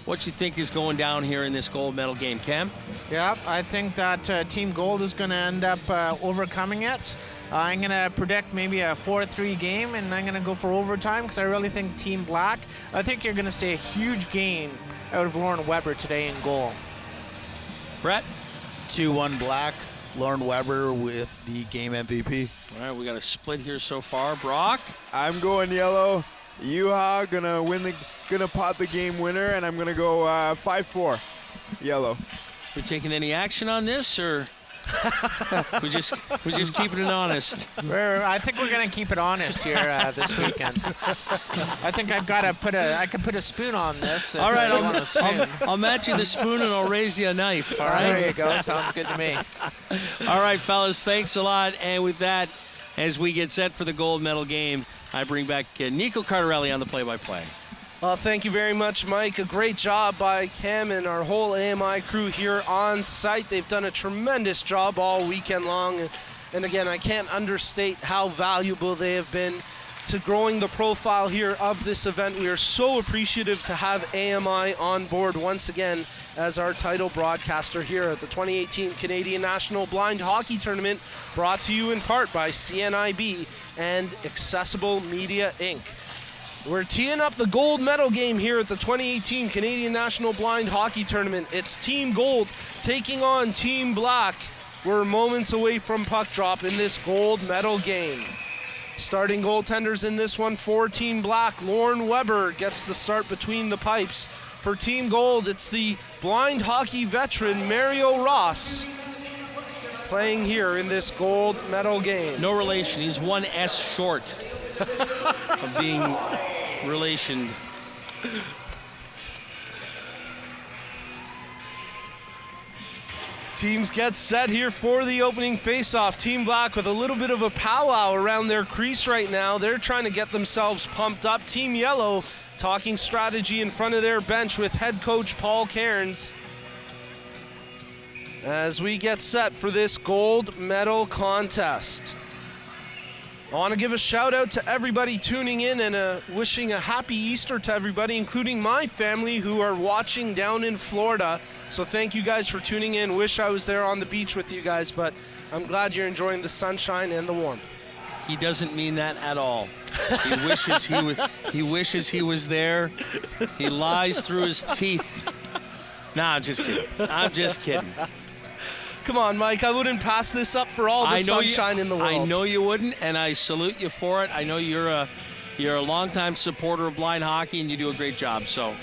What you think is going down here in this gold medal game, Cam? Yeah, I think that Team Gold is going to end up overcoming it. I'm going to predict maybe a 4-3 game, and I'm going to go for overtime because I really think Team Black, I think you're going to see a huge game out of Lauren Weber today in goal. Brett? 2-1 Black. Lauren Weber with the game MVP. All right, we got a split here so far. Brock? I'm going yellow. Yuha gonna pot the game winner, and I'm gonna go 5-4 yellow. We taking any action on this, or we just keeping it honest? I think we're gonna keep it honest here this weekend. I think I can put a spoon on this. All right, I'll match you the spoon and I'll raise you a knife. All right. There you go. Sounds good to me. All right, fellas, thanks a lot. And with that, as we get set for the gold medal game, I bring back Nico Cardarelli on the play-by-play. Thank you very much, Mike. A great job by Cam and our whole AMI crew here on site. They've done a tremendous job all weekend long. And again, I can't understate how valuable they have been to growing the profile here of this event. We are so appreciative to have AMI on board once again as our title broadcaster here at the 2018 Canadian National Blind Hockey Tournament, brought to you in part by CNIB and Accessible Media Inc. We're teeing up the gold medal game here at the 2018 Canadian National Blind Hockey Tournament. It's Team Gold taking on Team Black. We're moments away from puck drop in this gold medal game. Starting goaltenders in this one for Team Black, Lauren Weber gets the start between the pipes. For Team Gold, it's the blind hockey veteran Mario Ross playing here in this gold medal game. No relation. He's one S short of being relationed. Teams get set here for the opening face-off. Team Black with a little bit of a powwow around their crease right now. They're trying to get themselves pumped up. Team Yellow talking strategy in front of their bench with head coach Paul Cairns. As we get set for this gold medal contest. I want to give a shout out to everybody tuning in and wishing a happy Easter to everybody, including my family who are watching down in Florida. So thank you guys for tuning in. Wish I was there on the beach with you guys, but I'm glad you're enjoying the sunshine and the warmth. He doesn't mean that at all. He wishes he was there. He lies through his teeth. Nah, I'm just kidding. I'm just kidding. Come on, Mike. I wouldn't pass this up for all the sunshine in the world. I know you wouldn't, and I salute you for it. I know you're a longtime supporter of blind hockey, and you do a great job. So,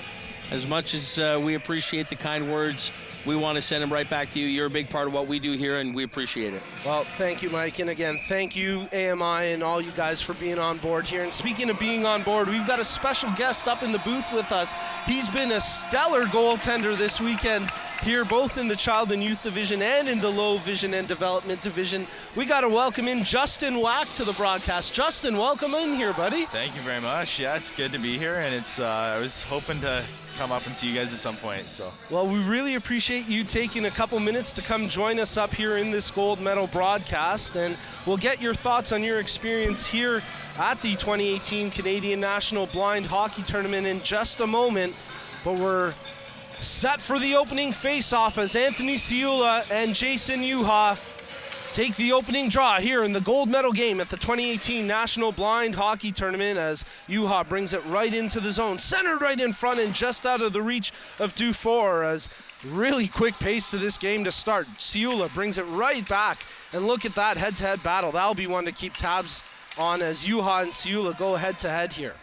as much as we appreciate the kind words, we want to send them right back to you. You're a big part of what we do here, and we appreciate it. Well, thank you, Mike. And again, thank you, AMI, and all you guys for being on board here. And speaking of being on board, we've got a special guest up in the booth with us. He's been a stellar goaltender this weekend here, both in the Child and Youth Division and in the Low Vision and Development Division. We got to welcome in Justin Wack to the broadcast. Justin, welcome in here, buddy. Thank you very much. Yeah, it's good to be here, and it's I was hoping to come up and see you guys at some point. So, well, we really appreciate you taking a couple minutes to come join us up here in this gold medal broadcast, and we'll get your thoughts on your experience here at the 2018 Canadian National Blind Hockey Tournament in just a moment. But we're set for the opening face-off as Anthony Ciula and Jason Yuha take the opening draw here in the gold medal game at the 2018 National Blind Hockey Tournament, as Yuha brings it right into the zone, centered right in front and just out of the reach of Dufour. As really quick pace to this game to start. Ciula brings it right back, and look at that head-to-head battle. That'll be one to keep tabs on as Yuha and Ciula go head-to-head here.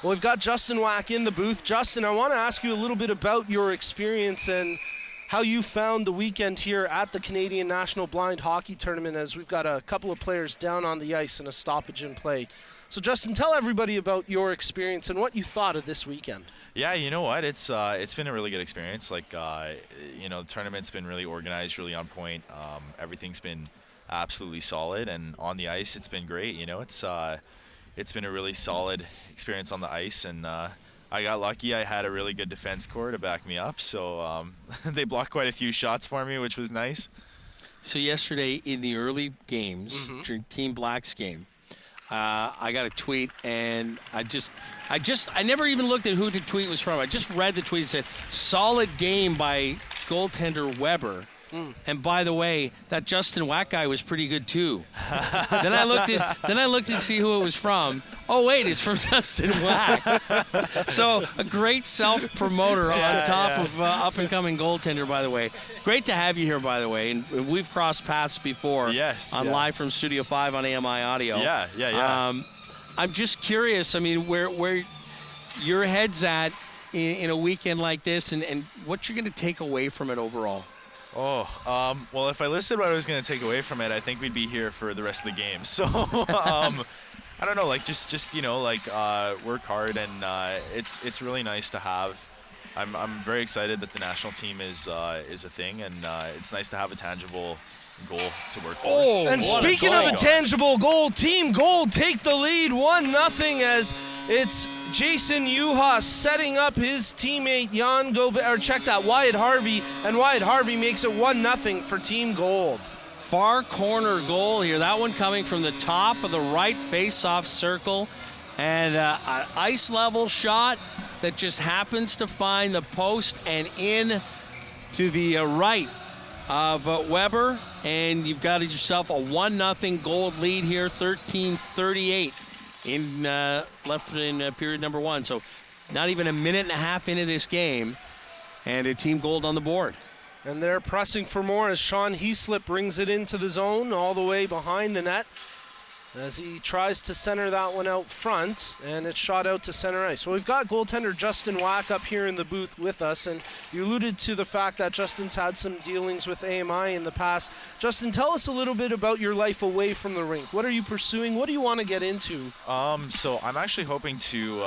Well, we've got Justin Wack in the booth. Justin, I want to ask you a little bit about your experience and how you found the weekend here at the Canadian National Blind Hockey Tournament, as we've got a couple of players down on the ice and a stoppage in play. So, Justin, tell everybody about your experience and what you thought of this weekend. yeah, you know what? It's been a really good experience. Like, the tournament's been really organized, really on point. Everything's been absolutely solid, and on the ice, it's been great. You know, it's been a really solid experience on the ice, and I got lucky. I had a really good defense core to back me up, so they blocked quite a few shots for me, which was nice. So yesterday in the early games, during Team Black's game, I got a tweet, and I never even looked at who the tweet was from. I just read the tweet. It said, "Solid game by goaltender Weber." And by the way, that Justin Wack guy was pretty good too. Then I looked to see who it was from. Oh wait, it's from Justin Wack. So a great self-promoter on top of up-and-coming goaltender. By the way, great to have you here. By the way, and we've crossed paths before. Yes. On Live from Studio 5 on AMI Audio. Yeah. I'm just curious. I mean, where your head's at in a weekend like this, and what you're going to take away from it overall. Well, if I listed what I was going to take away from it, I think we'd be here for the rest of the game. So, I don't know, like just work hard, and it's really nice to have. I'm very excited that the national team is a thing, and it's nice to have a tangible goal to work for. Oh, and speaking of a tangible goal, Team Gold take the lead 1-0 as it's Jason Yuha setting up his teammate Wyatt Harvey, and Wyatt Harvey makes it 1-0 for Team Gold. Far corner goal here. That one coming from the top of the right face-off circle, and an ice level shot that just happens to find the post and in to the right of Weber, and you've got yourself a 1-0 Gold lead here, 13:38 in left in period number 1. So not even a minute and a half into this game, and a Team Gold on the board. And they're pressing for more as Sean Heaslip brings it into the zone all the way behind the net as he tries to center that one out front, and it's shot out to center ice. So we've got goaltender Justin Wack up here in the booth with us, and you alluded to the fact that Justin's had some dealings with AMI in the past. Justin, tell us a little bit about your life away from the rink. What are you pursuing? What do you want to get into? So I'm actually hoping to,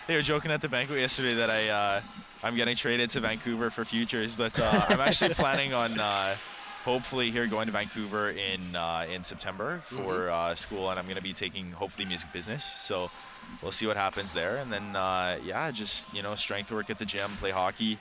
they were joking at the banquet yesterday that I'm getting traded to Vancouver for futures, but I'm actually planning on hopefully here going to Vancouver in September for school, and I'm going to be taking hopefully music business. So we'll see what happens there, and then just strength work at the gym, play hockey,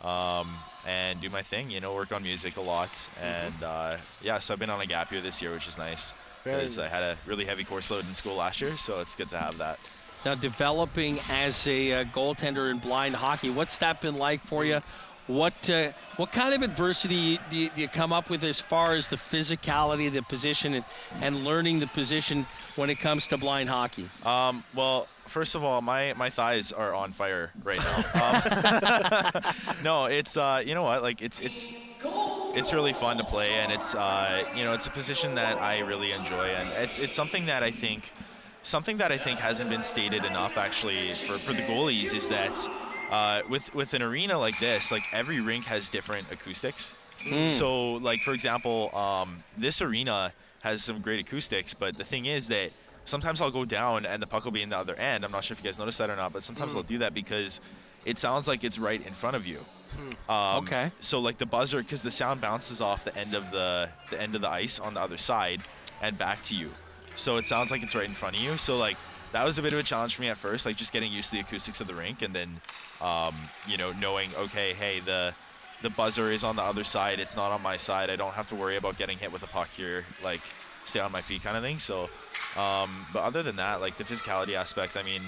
and do my thing. Work on music a lot, and so I've been on a gap year this year, which is nice because I had a really heavy course load in school last year, so it's good to have that. Now, developing as a goaltender in blind hockey, what's that been like for you? What kind of adversity do you come up with as far as the physicality of the position and learning the position when it comes to blind hockey? Well, first of all, my thighs are on fire right now. No, it's you know what, like it's really fun to play, and it's it's a position that I really enjoy, and it's something that I think hasn't been stated enough actually for the goalies is that. With an arena like this, like every rink has different acoustics. So, like for example, this arena has some great acoustics, but the thing is that sometimes I'll go down and the puck will be in the other end. I'm not sure if you guys noticed that or not, but sometimes I'll do that because it sounds like it's right in front of you. Okay. So like the buzzer, because the sound bounces off the end of the ice on the other side and back to you. So it sounds like it's right in front of you. So like. That was a bit of a challenge for me at first, like just getting used to the acoustics of the rink, and then, knowing, okay, hey, the buzzer is on the other side. It's not on my side. I don't have to worry about getting hit with a puck here, like stay on my feet kind of thing. So, but other than that, like the physicality aspect, I mean,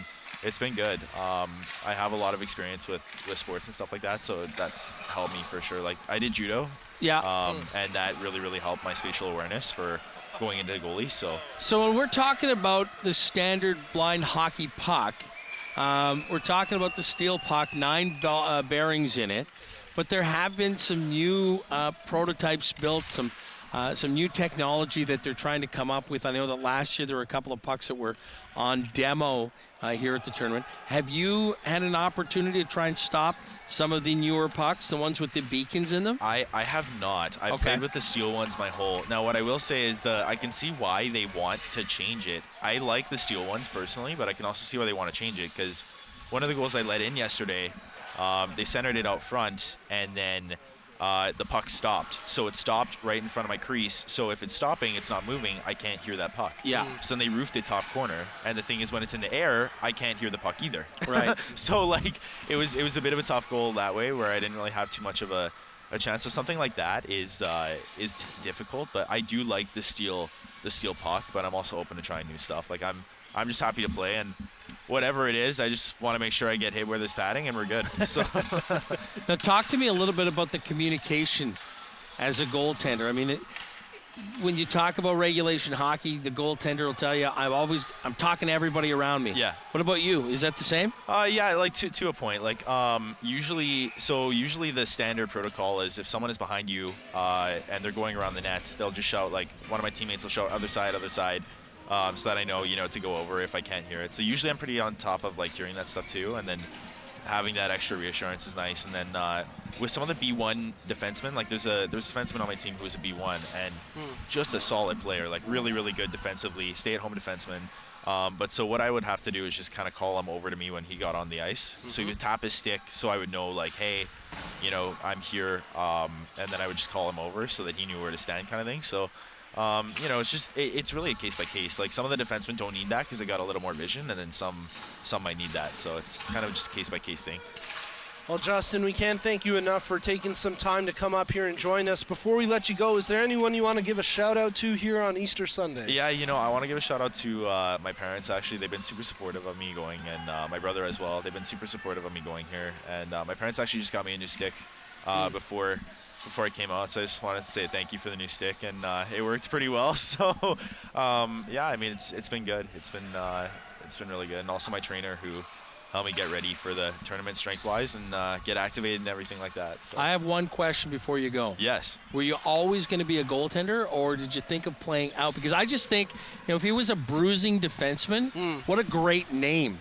it's been good. I have a lot of experience with sports and stuff like that, so that's helped me for sure. Like I did judo, and that really, really helped my spatial awareness for going into goalie. So when we're talking about the standard blind hockey puck, we're talking about the steel puck, 9 bearings in it, but there have been some new prototypes built, some new technology that they're trying to come up with. I know that last year there were a couple of pucks that were on demo here at the tournament. Have you had an opportunity to try and stop some of the newer pucks, the ones with the beacons in them? I have not. I've played with the steel ones my whole. Now what I will say is I can see why they want to change it. I like the steel ones personally, but I can also see why they want to change it because one of the goals I let in yesterday, they centered it out front, and then the puck stopped. So it stopped right in front of my crease. So if it's stopping, it's not moving, I can't hear that puck. Yeah. So then they roofed it top corner. And the thing is, when it's in the air, I can't hear the puck either. Right. So like it was a bit of a tough goal that way where I didn't really have too much of a chance. So something like that is difficult, but I do like the steel steal puck, but I'm also open to trying new stuff. Like I'm just happy to play, and whatever it is, I just want to make sure I get hit where there's padding, and we're good. So Now, talk to me a little bit about the communication as a goaltender. I mean, when you talk about regulation hockey, the goaltender will tell you, I'm talking to everybody around me. Yeah. What about you? Is that the same? Yeah, like to a point. Like usually the standard protocol is if someone is behind you and they're going around the net, they'll just shout, like one of my teammates will shout other side, so that I know, to go over if I can't hear it. So usually I'm pretty on top of like hearing that stuff too, and then having that extra reassurance is nice. And then with some of the B1 defensemen, like there's a defenseman on my team who is a B1 and just a solid player, like really, really good defensively, stay-at-home defenseman. But so what I would have to do is just kind of call him over to me when he got on the ice. So he would tap his stick so I would know, like, hey, I'm here. And then I would just call him over so that he knew where to stand, kind of thing. So it's really a case by case. Like some of the defensemen don't need that because they got a little more vision, and then some might need that. So it's kind of just a case by case thing. Well, Justin, we can't thank you enough for taking some time to come up here and join us. Before we let you go, is there anyone you want to give a shout out to here on Easter Sunday? Yeah, I want to give a shout out to my parents. Actually, they've been super supportive of me going, and my brother as well. They've been super supportive of me going here, and my parents actually just got me a new stick before I came out, so I just wanted to say thank you for the new stick, and it worked pretty well. So yeah, I mean it's been good. It's been really good, and also my trainer who helped me get ready for the tournament strength-wise and get activated and everything like that. So. I have one question before you go. Yes. Were you always going to be a goaltender, or did you think of playing out? Because I just think, if he was a bruising defenseman, what a great name.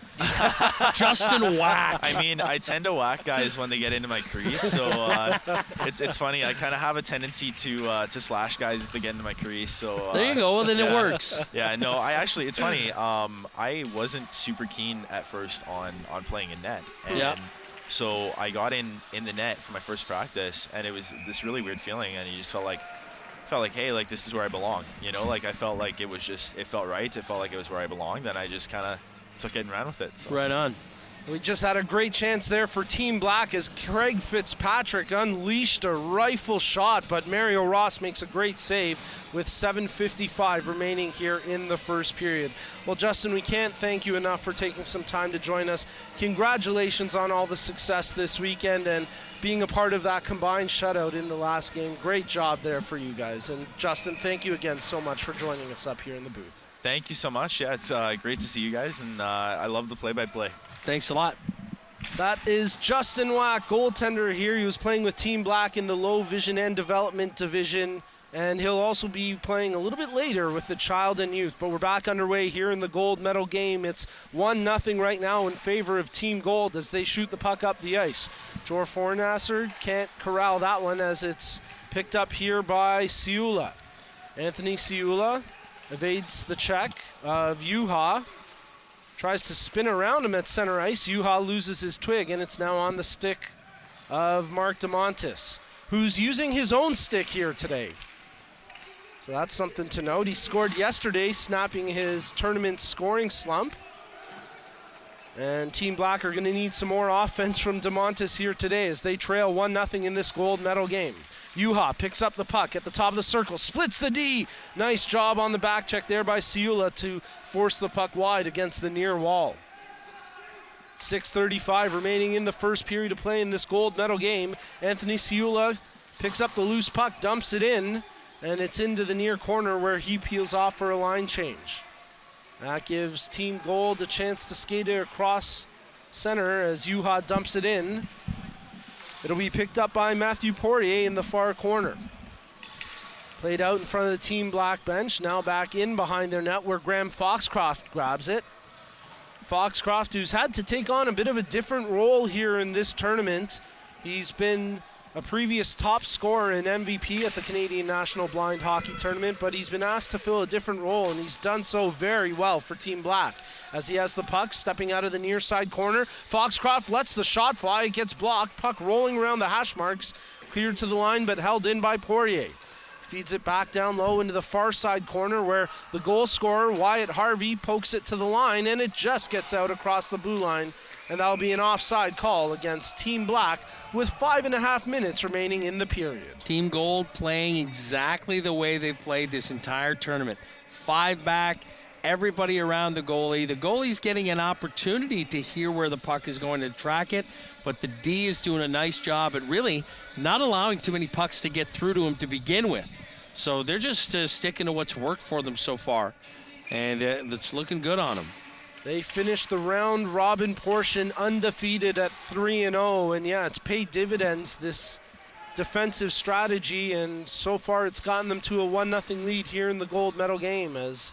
Justin Whack. I mean, I tend to whack guys when they get into my crease, so it's funny. I kind of have a tendency to slash guys if they get into my crease. So there you go. Well, then it works. Yeah, no, it's funny. I wasn't super keen at first on playing in net, and so I got in the net for my first practice, and it was this really weird feeling, and you just felt like, hey, like this is where I belong. Like I felt like it felt right. It felt like it was where I belonged. Then I just kind of took it and ran with it. So. Right on. We just had a great chance there for Team Black as Craig Fitzpatrick unleashed a rifle shot, but Mario Ross makes a great save with 7:55 remaining here in the first period. Well, Justin, we can't thank you enough for taking some time to join us. Congratulations on all the success this weekend and being a part of that combined shutout in the last game. Great job there for you guys. And Justin, thank you again so much for joining us up here in the booth. Thank you so much. Yeah, it's great to see you guys, and I love the play-by-play. Thanks a lot. That is Justin Whack, goaltender here. He was playing with Team Black in the low vision and development division, and he'll also be playing a little bit later with the child and youth. But we're back underway here in the gold medal game. It's 1-0 right now in favor of Team Gold as they shoot the puck up the ice. Jor Fornasser can't corral that one as it's picked up here by Ciula. Anthony Ciula evades the check of Juha. Tries to spin around him at center ice. Juha loses his twig, and it's now on the stick of Mark DeMontis, who's using his own stick here today. So that's something to note. He scored yesterday, snapping his tournament scoring slump. And Team Black are going to need some more offense from DeMontis here today as they trail 1-0 in this gold medal game. Juha picks up the puck at the top of the circle, splits the D. Nice job on the back check there by Ciula to force the puck wide against the near wall. 6:35 remaining in the first period of play in this gold medal game. Anthony Ciula picks up the loose puck, dumps it in, and it's into the near corner where he peels off for a line change. That gives Team Gold a chance to skate it across center as Juha dumps it in. It'll be picked up by Matthew Poirier in the far corner. Played out in front of the Team Black bench, now back in behind their net where Graham Foxcroft grabs it. Foxcroft, who's had to take on a bit of a different role here in this tournament. He's been a previous top scorer and MVP at the Canadian National Blind Hockey Tournament, but he's been asked to fill a different role, and he's done so very well for Team Black. As he has the puck, stepping out of the near side corner, Foxcroft lets the shot fly, it gets blocked, puck rolling around the hash marks, cleared to the line, but held in by Poirier. Feeds it back down low into the far side corner where the goal scorer, Wyatt Harvey, pokes it to the line, and it just gets out across the blue line, and that'll be an offside call against Team Black with 5.5 minutes remaining in the period. Team Gold playing exactly the way they've played this entire tournament. 5 back, everybody around the goalie. The goalie's getting an opportunity to hear where the puck is going to track it, but the D is doing a nice job at really not allowing too many pucks to get through to him to begin with. So they're just sticking to what's worked for them so far, and it's looking good on them. They finished the round robin portion undefeated at 3-0, and yeah, it's paid dividends, this defensive strategy, and so far it's gotten them to a 1-0 lead here in the gold medal game as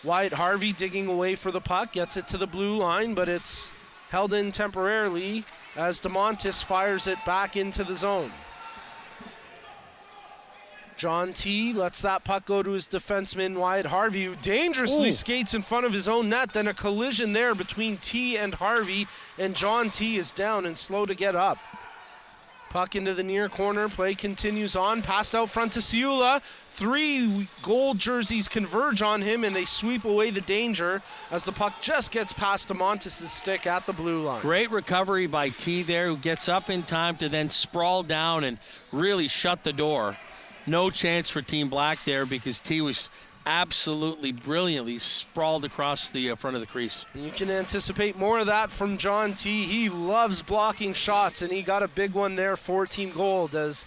Wyatt Harvey digging away for the puck, gets it to the blue line, but it's held in temporarily as DeMontis fires it back into the zone. John T lets that puck go to his defenseman, Wyatt Harvey, who dangerously skates in front of his own net. Then a collision there between T and Harvey, and John T is down and slow to get up. Puck into the near corner, play continues on, passed out front to Ciula. 3 gold jerseys converge on him, and they sweep away the danger as the puck just gets past DeMontis' stick at the blue line. Great recovery by T there, who gets up in time to then sprawl down and really shut the door. No chance for Team Black there because T was absolutely brilliantly sprawled across the front of the crease. You can anticipate more of that from John T. He loves blocking shots, and he got a big one there for Team Gold as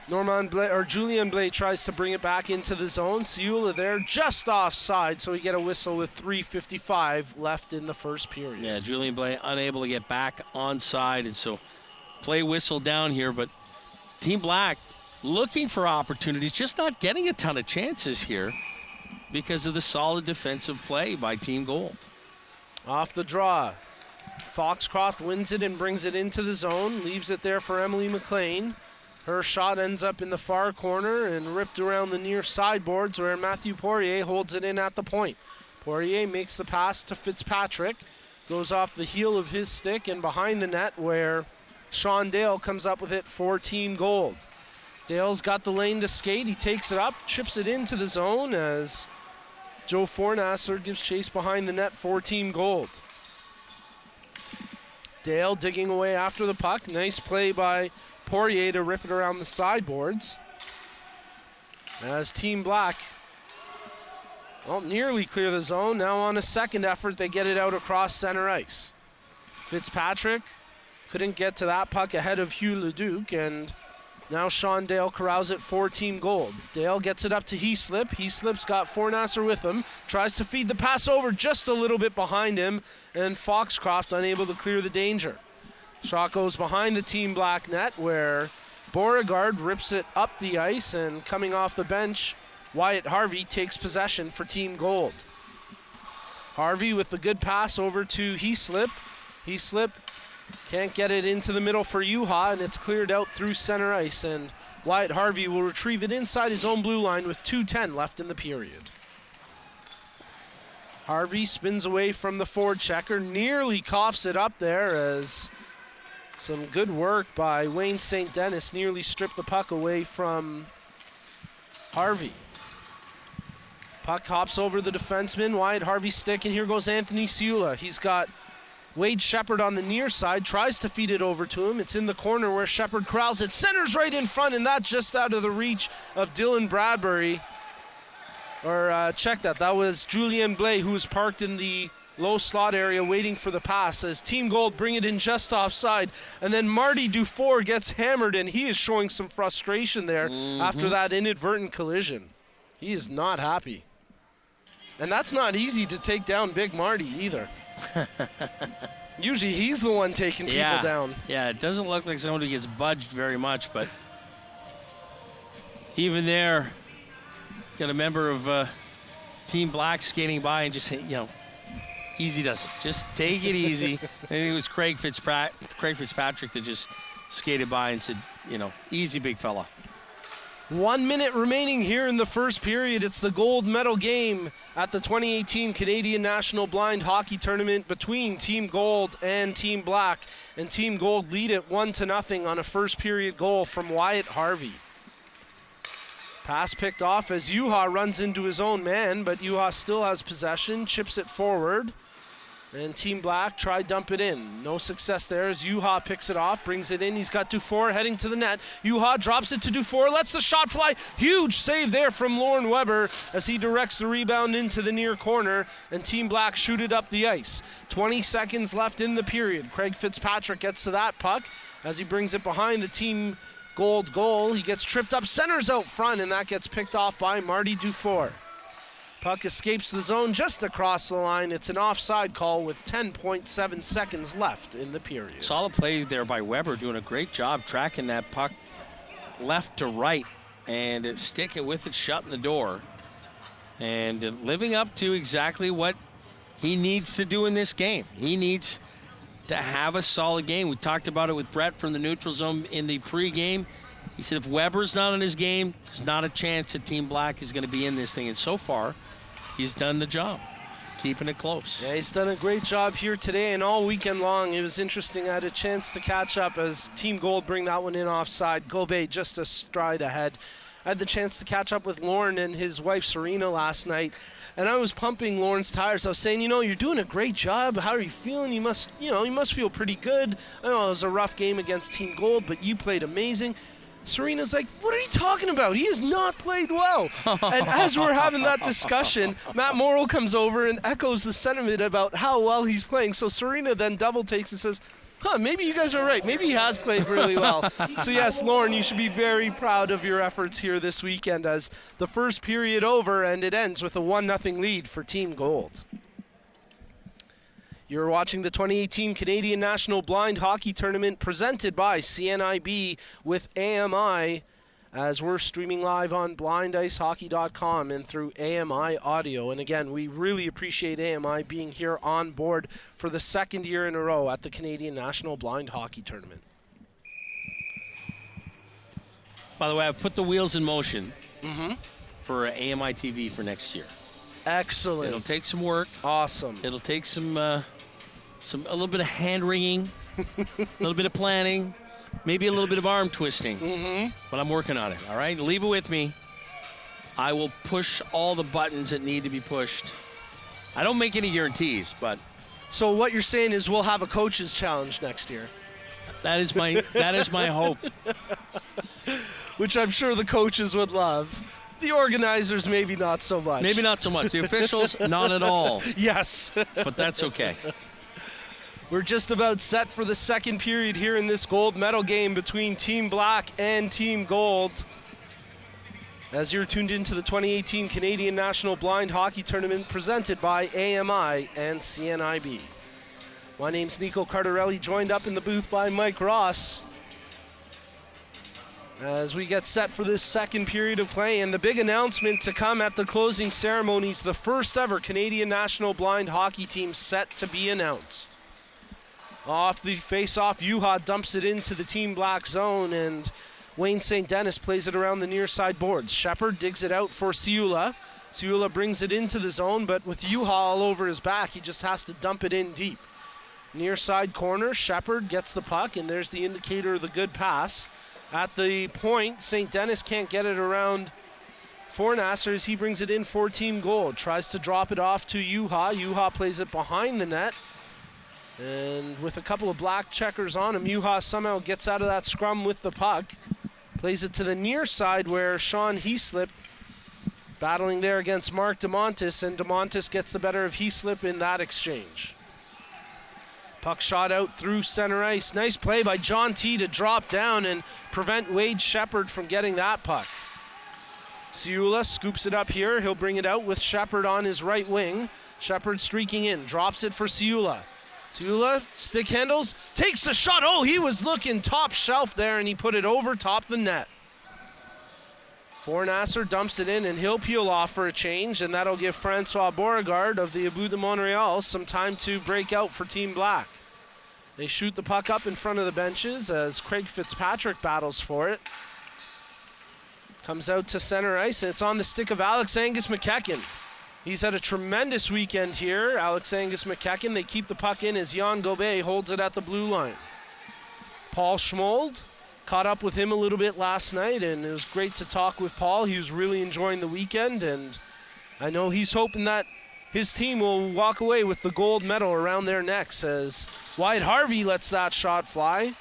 Julian Blais tries to bring it back into the zone. Ciula there just offside, so we get a whistle with 3:55 left in the first period. Yeah, Julian Blais unable to get back onside, and so play whistle down here, but Team Black looking for opportunities, just not getting a ton of chances here because of the solid defensive play by Team Gold. Off the draw, Foxcroft wins it and brings it into the zone, leaves it there for Emily McLean. Her shot ends up in the far corner and ripped around the near sideboards where Matthew Poirier holds it in at the point. Poirier makes the pass to Fitzpatrick, goes off the heel of his stick and behind the net where Sean Dale comes up with it for Team Gold. Dale's got the lane to skate. He takes it up, chips it into the zone as Joe Fornasser gives chase behind the net for Team Gold. Dale digging away after the puck. Nice play by Poirier to rip it around the sideboards. As Team Black nearly clear the zone. Now on a second effort, they get it out across center ice. Fitzpatrick couldn't get to that puck ahead of Hugh Leduc, and now Sean Dale corrals it for Team Gold. Dale gets it up to Heaslip. Heaslip's got Fornasser with him. Tries to feed the pass over just a little bit behind him, and Foxcroft unable to clear the danger. Shot goes behind the Team Black net where Beauregard rips it up the ice, and coming off the bench, Wyatt Harvey takes possession for Team Gold. Harvey with the good pass over to Heaslip. Heaslip can't get it into the middle for Juha, and it's cleared out through center ice, and Wyatt Harvey will retrieve it inside his own blue line with 2:10 left in the period. Harvey spins away from the forward checker, nearly coughs it up there as some good work by Wayne St. Dennis nearly stripped the puck away from Harvey. Puck hops over the defenseman, Wyatt Harvey's stick, and here goes Anthony Ciula. He's got Wade Shepard on the near side, tries to feed it over to him. It's in the corner where Shepard corrals it, centers right in front, and that's just out of the reach of Dylan Bradbury. Check that, that was Julien Blais, who was parked in the low slot area waiting for the pass as Team Gold bring it in just offside, and then Marty Dufour gets hammered, and he is showing some frustration there after that inadvertent collision. He is not happy. And that's not easy to take down Big Marty either. Usually he's the one taking people down. Yeah, it doesn't look like somebody gets budged very much, but even there, got a member of Team Black skating by and just saying, easy does it. Just take it easy. I think it was Craig Fitzpatrick that just skated by and said, easy, big fella. 1 minute remaining here in the first period. It's the gold medal game at the 2018 Canadian National Blind Hockey Tournament between Team Gold and Team Black. And Team Gold lead it 1-0 on a first period goal from Wyatt Harvey. Pass picked off as Juha runs into his own man, but Juha still has possession, chips it forward. And Team Black try dump it in. No success there as Yuha picks it off, brings it in. He's got Dufour heading to the net. Yuha drops it to Dufour, lets the shot fly. Huge save there from Lauren Weber as he directs the rebound into the near corner, and Team Black shoot it up the ice. 20 seconds left in the period. Craig Fitzpatrick gets to that puck as he brings it behind the Team Gold goal. He gets tripped up, centers out front, and that gets picked off by Marty Dufour. Puck escapes the zone just across the line. It's an offside call with 10.7 seconds left in the period. Solid play there by Weber, doing a great job tracking that puck left to right and sticking with it, shutting the door, and living up to exactly what he needs to do in this game. He needs to have a solid game. We talked about it with Brett from the neutral zone in the pregame. He said if Weber's not in his game, there's not a chance that Team Black is going to be in this thing. And so far, he's done the job, keeping it close. Yeah, he's done a great job here today and all weekend long. It was interesting. I had a chance to catch up as Team Gold bring that one in offside. Gobe just a stride ahead. I had the chance to catch up with Lauren and his wife Serena last night, and I was pumping Lauren's tires. I was saying, you're doing a great job. How are you feeling? You must feel pretty good. I know it was a rough game against Team Gold, but you played amazing. Serena's like, what are you talking about? He has not played well. And as we're having that discussion, Matt Morrill comes over and echoes the sentiment about how well he's playing. So Serena then double takes and says, maybe you guys are right. Maybe he has played really well. So yes, Lauren, you should be very proud of your efforts here this weekend as the first period over and it ends with a 1-0 lead for Team Gold. You're watching the 2018 Canadian National Blind Hockey Tournament presented by CNIB with AMI, as we're streaming live on blindicehockey.com and through AMI Audio. And again, we really appreciate AMI being here on board for the second year in a row at the Canadian National Blind Hockey Tournament. By the way, I've put the wheels in motion for AMI TV for next year. Excellent. It'll take some work. Awesome. It'll take a little bit of hand wringing, a little bit of planning, maybe a little bit of arm twisting. But I'm working on it, all right? Leave it with me. I will push all the buttons that need to be pushed. I don't make any guarantees, but... So what you're saying is we'll have a coach's challenge next year. That is my hope. Which I'm sure the coaches would love. The organizers, maybe not so much. Maybe not so much. The officials, not at all. Yes. But that's okay. We're just about set for the second period here in this gold medal game between Team Black and Team Gold. As you're tuned into the 2018 Canadian National Blind Hockey Tournament presented by AMI and CNIB. My name's Nico Cardarelli, joined up in the booth by Mike Ross. As we get set for this second period of play, and the big announcement to come at the closing ceremonies, the first ever Canadian National Blind Hockey team set to be announced. Off the face-off, Yuha dumps it into the Team Black zone, and Wayne St. Dennis plays it around the near side boards. Shepard digs it out for Ciula. Ciula brings it into the zone, but with Yuha all over his back, he just has to dump it in deep. Near side corner, Shepard gets the puck, and there's the indicator of the good pass. At the point, St. Dennis can't get it around for Nasser as he brings it in for Team Gold. Tries to drop it off to Yuha. Yuha plays it behind the net. And with a couple of black checkers on him, Yuha somehow gets out of that scrum with the puck. Plays it to the near side where Sean Heaslip battling there against Mark DeMontis, and DeMontis gets the better of Heaslip in that exchange. Puck shot out through center ice. Nice play by John T to drop down and prevent Wade Shepard from getting that puck. Ciula scoops it up here. He'll bring it out with Shepard on his right wing. Shepard streaking in, drops it for Ciula. Ciula stick handles, takes the shot. Oh, he was looking top shelf there, and he put it over top the net. Fornasser dumps it in, and he'll peel off for a change, and that'll give Francois Beauregard of the Abus de Montreal some time to break out for Team Black. They shoot the puck up in front of the benches as Craig Fitzpatrick battles for it. Comes out to center ice, and it's on the stick of Alex Angus McKechnie. He's had a tremendous weekend here, Alex Angus McKechnie. They keep the puck in as Jan Gobet holds it at the blue line. Paul Schmold caught up with him a little bit last night, and it was great to talk with Paul. He was really enjoying the weekend, and I know he's hoping that his team will walk away with the gold medal around their necks as Wyatt Harvey lets that shot fly.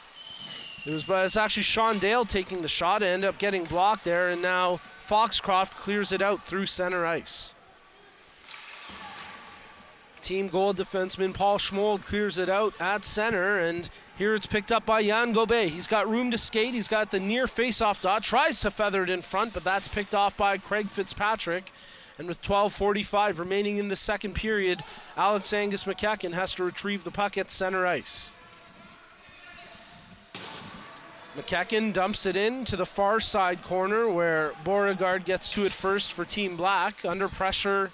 It's actually Sean Dale taking the shot, ended up getting blocked there, and now Foxcroft clears it out through center ice. Team gold defenseman Paul Schmold clears it out at center, and here it's picked up by Jan Gobet. He's got room to skate. He's got the near face-off dot, tries to feather it in front, but that's picked off by Craig Fitzpatrick. And with 12:45 remaining in the second period, Alex Angus McEachern has to retrieve the puck at center ice. McEachern dumps it in to the far side corner where Beauregard gets to it first for Team Black. Under pressure,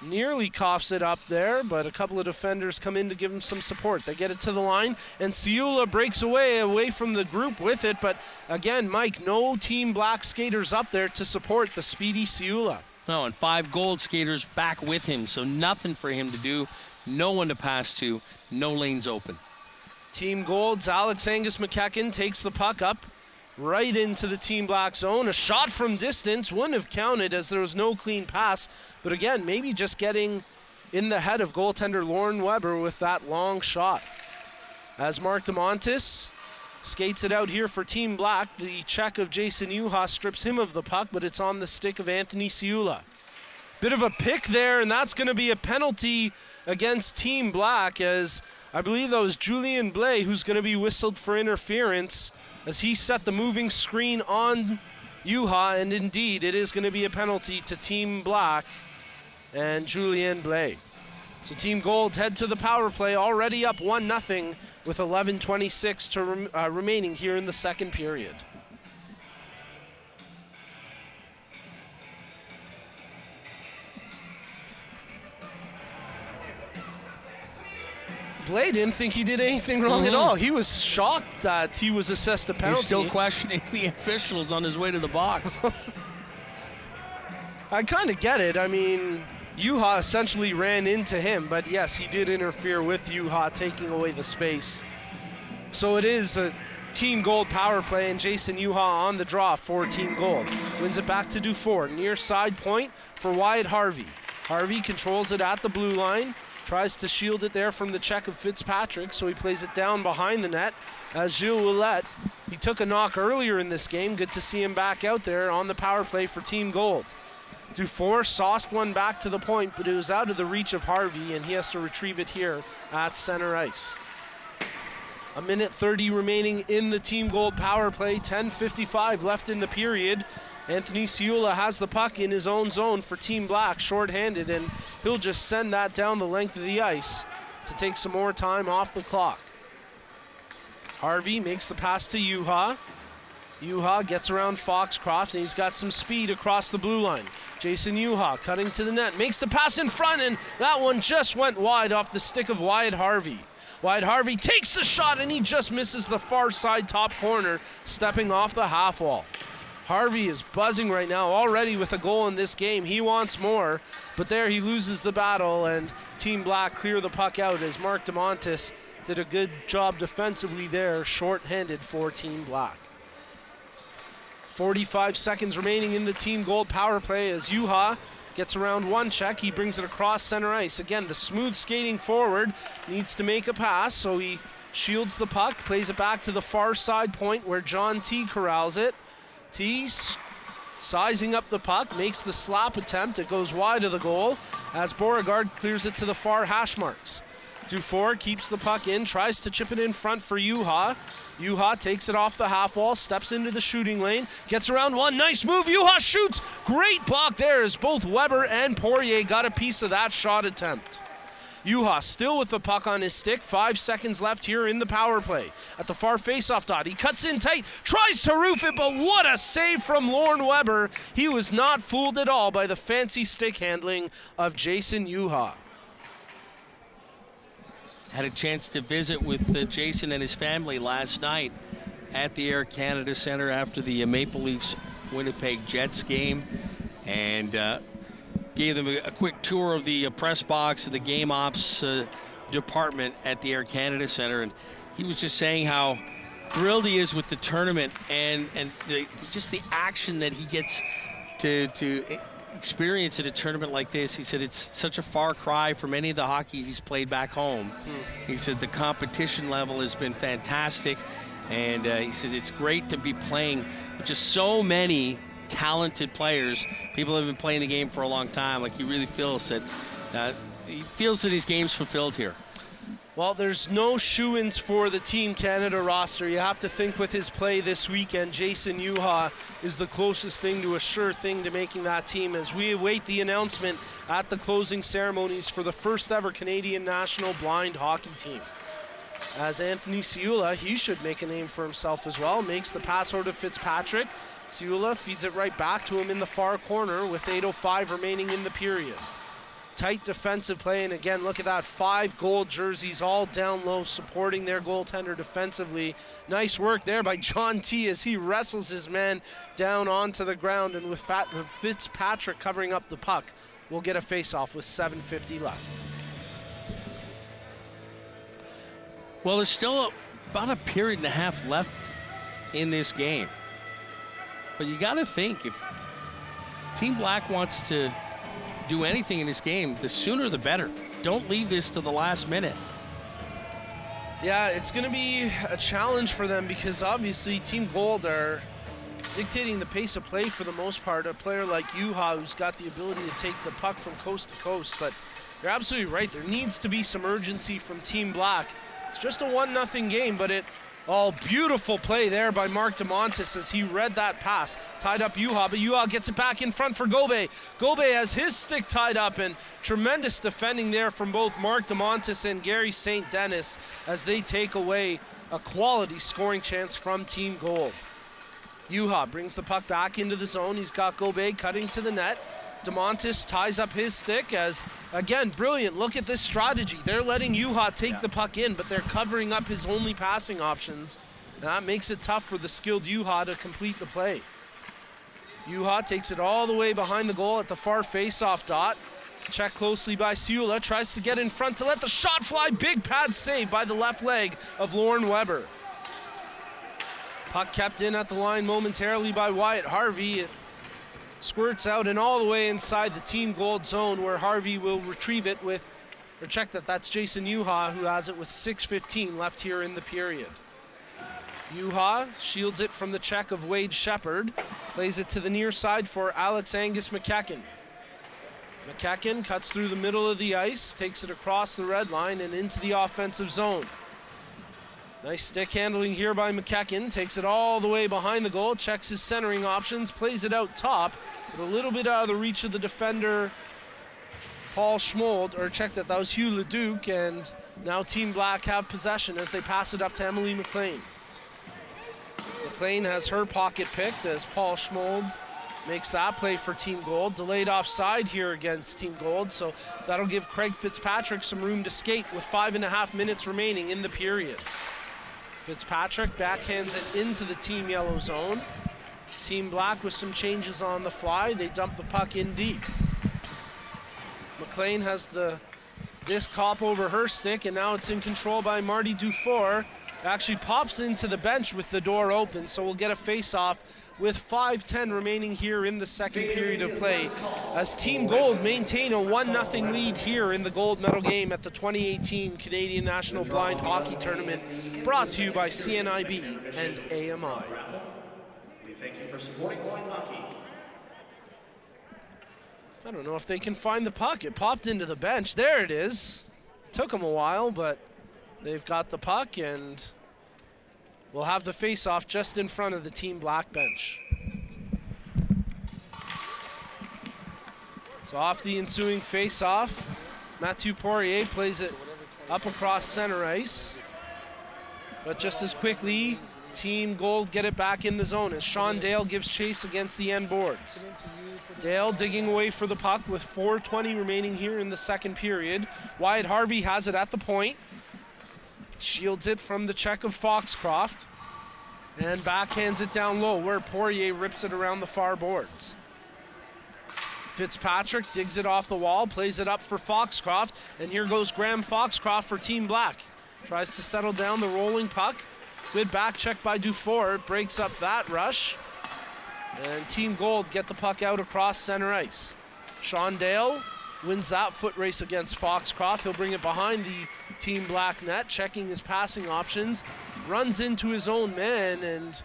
nearly coughs it up there, but a couple of defenders come in to give him some support. They get it to the line, and Ciula breaks away from the group with it, but again, Mike, no Team Black skaters up there to support the speedy Ciula. No, and 5 gold skaters back with him, so nothing for him to do, no one to pass to, no lanes open. Team Gold's Alex Angus McEachern takes the puck up right into the Team Black zone. A shot from distance wouldn't have counted as there was no clean pass, but again, maybe just getting in the head of goaltender Lauren Weber with that long shot. As Mark DeMontis skates it out here for Team Black, the check of Jason Juha strips him of the puck, but it's on the stick of Anthony Ciula. Bit of a pick there, and that's going to be a penalty against Team Black, as I believe that was Julian Blais who's going to be whistled for interference as he set the moving screen on Juha, and indeed it is going to be a penalty to Team Black and Julian Blais. So Team Gold head to the power play, already up 1-0 with 11:26 remaining here in the second period. Blais didn't think he did anything wrong at all. He was shocked that he was assessed a penalty. He's still questioning the officials on his way to the box. I kind of get it. I mean, Juha essentially ran into him, but yes, he did interfere with Juha, taking away the space. So it is a Team Gold power play, and Jason Juha on the draw for Team Gold. Wins it back to Dufour. Near side point for Wyatt Harvey. Harvey controls it at the blue line. Tries to shield it there from the check of Fitzpatrick, so he plays it down behind the net as Gilles Ouellette. He took a knock earlier in this game. Good to see him back out there on the power play for Team Gold. Dufour sauced one back to the point, but it was out of the reach of Harvey, and he has to retrieve it here at center ice. 1:30 remaining in the Team Gold power play, 10:55 left in the period. Anthony Ciula has the puck in his own zone for Team Black, shorthanded, and he'll just send that down the length of the ice to take some more time off the clock. Harvey makes the pass to Juha. Juha gets around Foxcroft, and he's got some speed across the blue line. Jason Juha cutting to the net, makes the pass in front, and that one just went wide off the stick of Wyatt Harvey. Wyatt Harvey takes the shot, and he just misses the far side top corner, stepping off the half wall. Harvey is buzzing right now, already with a goal in this game. He wants more, but there he loses the battle, and Team Black clear the puck out as Mark DeMontis did a good job defensively there, short-handed for Team Black. 45 seconds remaining in the Team Gold power play as Juha gets around one check. He brings it across center ice. Again, the smooth skating forward needs to make a pass, so he shields the puck, plays it back to the far side point where John T. corrals it. Tease sizing up the puck, makes the slap attempt. It goes wide of the goal as Beauregard clears it to the far hash marks. Dufour keeps the puck in, tries to chip it in front for Juha. Juha takes it off the half wall, steps into the shooting lane, gets around one, nice move, Juha shoots! Great block there as both Weber and Poirier got a piece of that shot attempt. Juha still with the puck on his stick, 5 seconds left here in the power play. At the far faceoff dot, he cuts in tight, tries to roof it, but what a save from Lauren Weber. He was not fooled at all by the fancy stick handling of Jason Juha. Had a chance to visit with Jason and his family last night at the Air Canada Centre after the Maple Leafs Winnipeg Jets game, and gave them a quick tour of the press box of the game ops department at the Air Canada Centre, and he was just saying how thrilled he is with the tournament and just the action that he gets to experience at a tournament like this. He said it's such a far cry from any of the hockey he's played back home. He said the competition level has been fantastic, and he says it's great to be playing with just so many talented players. People have been playing the game for a long time. Like, he really feels that his game's fulfilled here. Well, there's no shoo-ins for the Team Canada roster. You have to think with his play this weekend, Jason Yuha is the closest thing to a sure thing to making that team as we await the announcement at the closing ceremonies for the first ever Canadian national blind hockey team. As Anthony Ciula, he should make a name for himself as well, makes the pass over to Fitzpatrick. Ciula feeds it right back to him in the far corner with 8:05 remaining in the period. Tight defensive play, and again, look at that, 5 gold jerseys all down low supporting their goaltender defensively. Nice work there by John T as he wrestles his man down onto the ground, and with Fitzpatrick covering up the puck, we'll get a face-off with 7:50 left. Well, there's still about a period and a half left in this game. But you got to think, if Team Black wants to do anything in this game, the sooner the better. Don't leave this to the last minute. Yeah, it's going to be a challenge for them because obviously Team Gold are dictating the pace of play for the most part. A player like Yuha, who's got the ability to take the puck from coast to coast, but you're absolutely right. There needs to be some urgency from Team Black. It's just a 1-0 game, but beautiful play there by Mark DeMontis as he read that pass. Tied up Yuha, but Yuha gets it back in front for Gobe. Gobe has his stick tied up, and tremendous defending there from both Mark DeMontis and Gary St. Dennis as they take away a quality scoring chance from Team Gold. Yuha brings the puck back into the zone. He's got Gobe cutting to the net. DeMontis ties up his stick as, again, brilliant. Look at this strategy. They're letting Yuha take the puck in, but they're covering up his only passing options. That makes it tough for the skilled Yuha to complete the play. Yuha takes it all the way behind the goal at the far face-off dot. Checked closely by Ciula, tries to get in front to let the shot fly. Big pad save by the left leg of Lauren Weber. Puck kept in at the line momentarily by Wyatt Harvey. It squirts out and all the way inside the Team Gold zone where Harvey will retrieve it with, or check that's Jason Yuha who has it with 6:15 left here in the period. Yuha shields it from the check of Wade Shepard, plays it to the near side for Alex Angus McEachern. McEachern cuts through the middle of the ice, takes it across the red line and into the offensive zone. Nice stick handling here by McEachern, takes it all the way behind the goal, checks his centering options, plays it out top, but a little bit out of the reach of the defender, Paul Schmold, or check that was Hugh Leduc, and now Team Black have possession as they pass it up to Emily McLean. McLean has her pocket picked as Paul Schmold makes that play for Team Gold. Delayed offside here against Team Gold, so that'll give Craig Fitzpatrick some room to skate with 5.5 minutes remaining in the period. Fitzpatrick backhands it into the Team Yellow zone. Team Black with some changes on the fly. They dump the puck in deep. McLean has the disc hop over her stick, and now it's in control by Marty Dufour. It actually pops into the bench with the door open, so we'll get a face-off with 5:10 remaining here in the second period of play as Team Gold maintain a 1-0 lead here in the gold medal game at the 2018 Canadian National Blind Hockey Tournament, brought to you by CNIB and AMI. We thank you for supporting blind hockey. I don't know if they can find the puck. It popped into the bench. There it is. Took them a while, but they've got the puck, and we'll have the face-off just in front of the Team Black bench. So off the ensuing face-off, Mathieu Poirier plays it up across center ice. But just as quickly, Team Gold get it back in the zone as Sean Dale gives chase against the end boards. Dale digging away for the puck with 4:20 remaining here in the second period. Wyatt Harvey has it at the point. Shields it from the check of Foxcroft and backhands it down low where Poirier rips it around the far boards. Fitzpatrick digs it off the wall, plays it up for Foxcroft, and here goes Graham Foxcroft for Team Black. Tries to settle down the rolling puck. Good back check by Dufour, breaks up that rush. And Team Gold get the puck out across center ice. Sean Dale wins that foot race against Foxcroft. He'll bring it behind the Team Black net, checking his passing options, runs into his own man and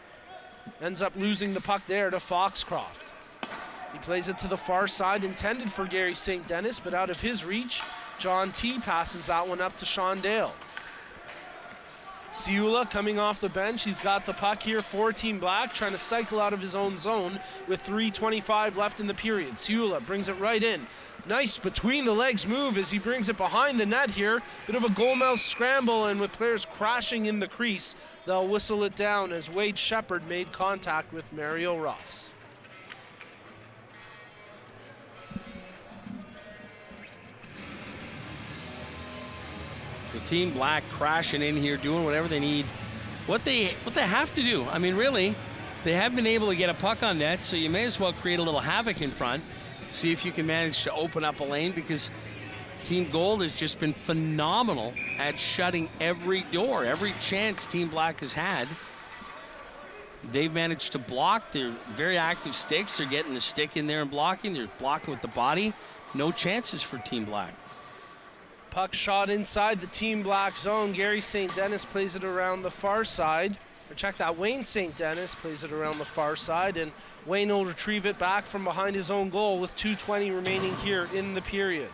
ends up losing the puck there to Foxcroft. He plays it to the far side, intended for Gary St. Denis, but out of his reach, John T. passes that one up to Sean Dale. Ciula coming off the bench. He's got the puck here for Team Black, trying to cycle out of his own zone with 3:25 left in the period. Ciula brings it right in. Nice between the legs move as he brings it behind the net here. Bit of a goalmouth scramble, and with players crashing in the crease, they'll whistle it down as Wade Shepard made contact with Mario Ross. The Team Black crashing in here, doing whatever they need. What they have to do, I mean, really, they have been able to get a puck on net, so you may as well create a little havoc in front. See if you can manage to open up a lane, because Team Gold has just been phenomenal at shutting every door. Every chance Team Black has had, they've managed to block. They're very active sticks. They're getting the stick in there and blocking. They're blocking with the body. No chances for Team Black. Puck shot inside the Team Black zone. Gary St. Denis plays it around the far side. Or check that, Wayne St. Denis plays it around the far side, and Wayne will retrieve it back from behind his own goal with 2:20 remaining here in the period.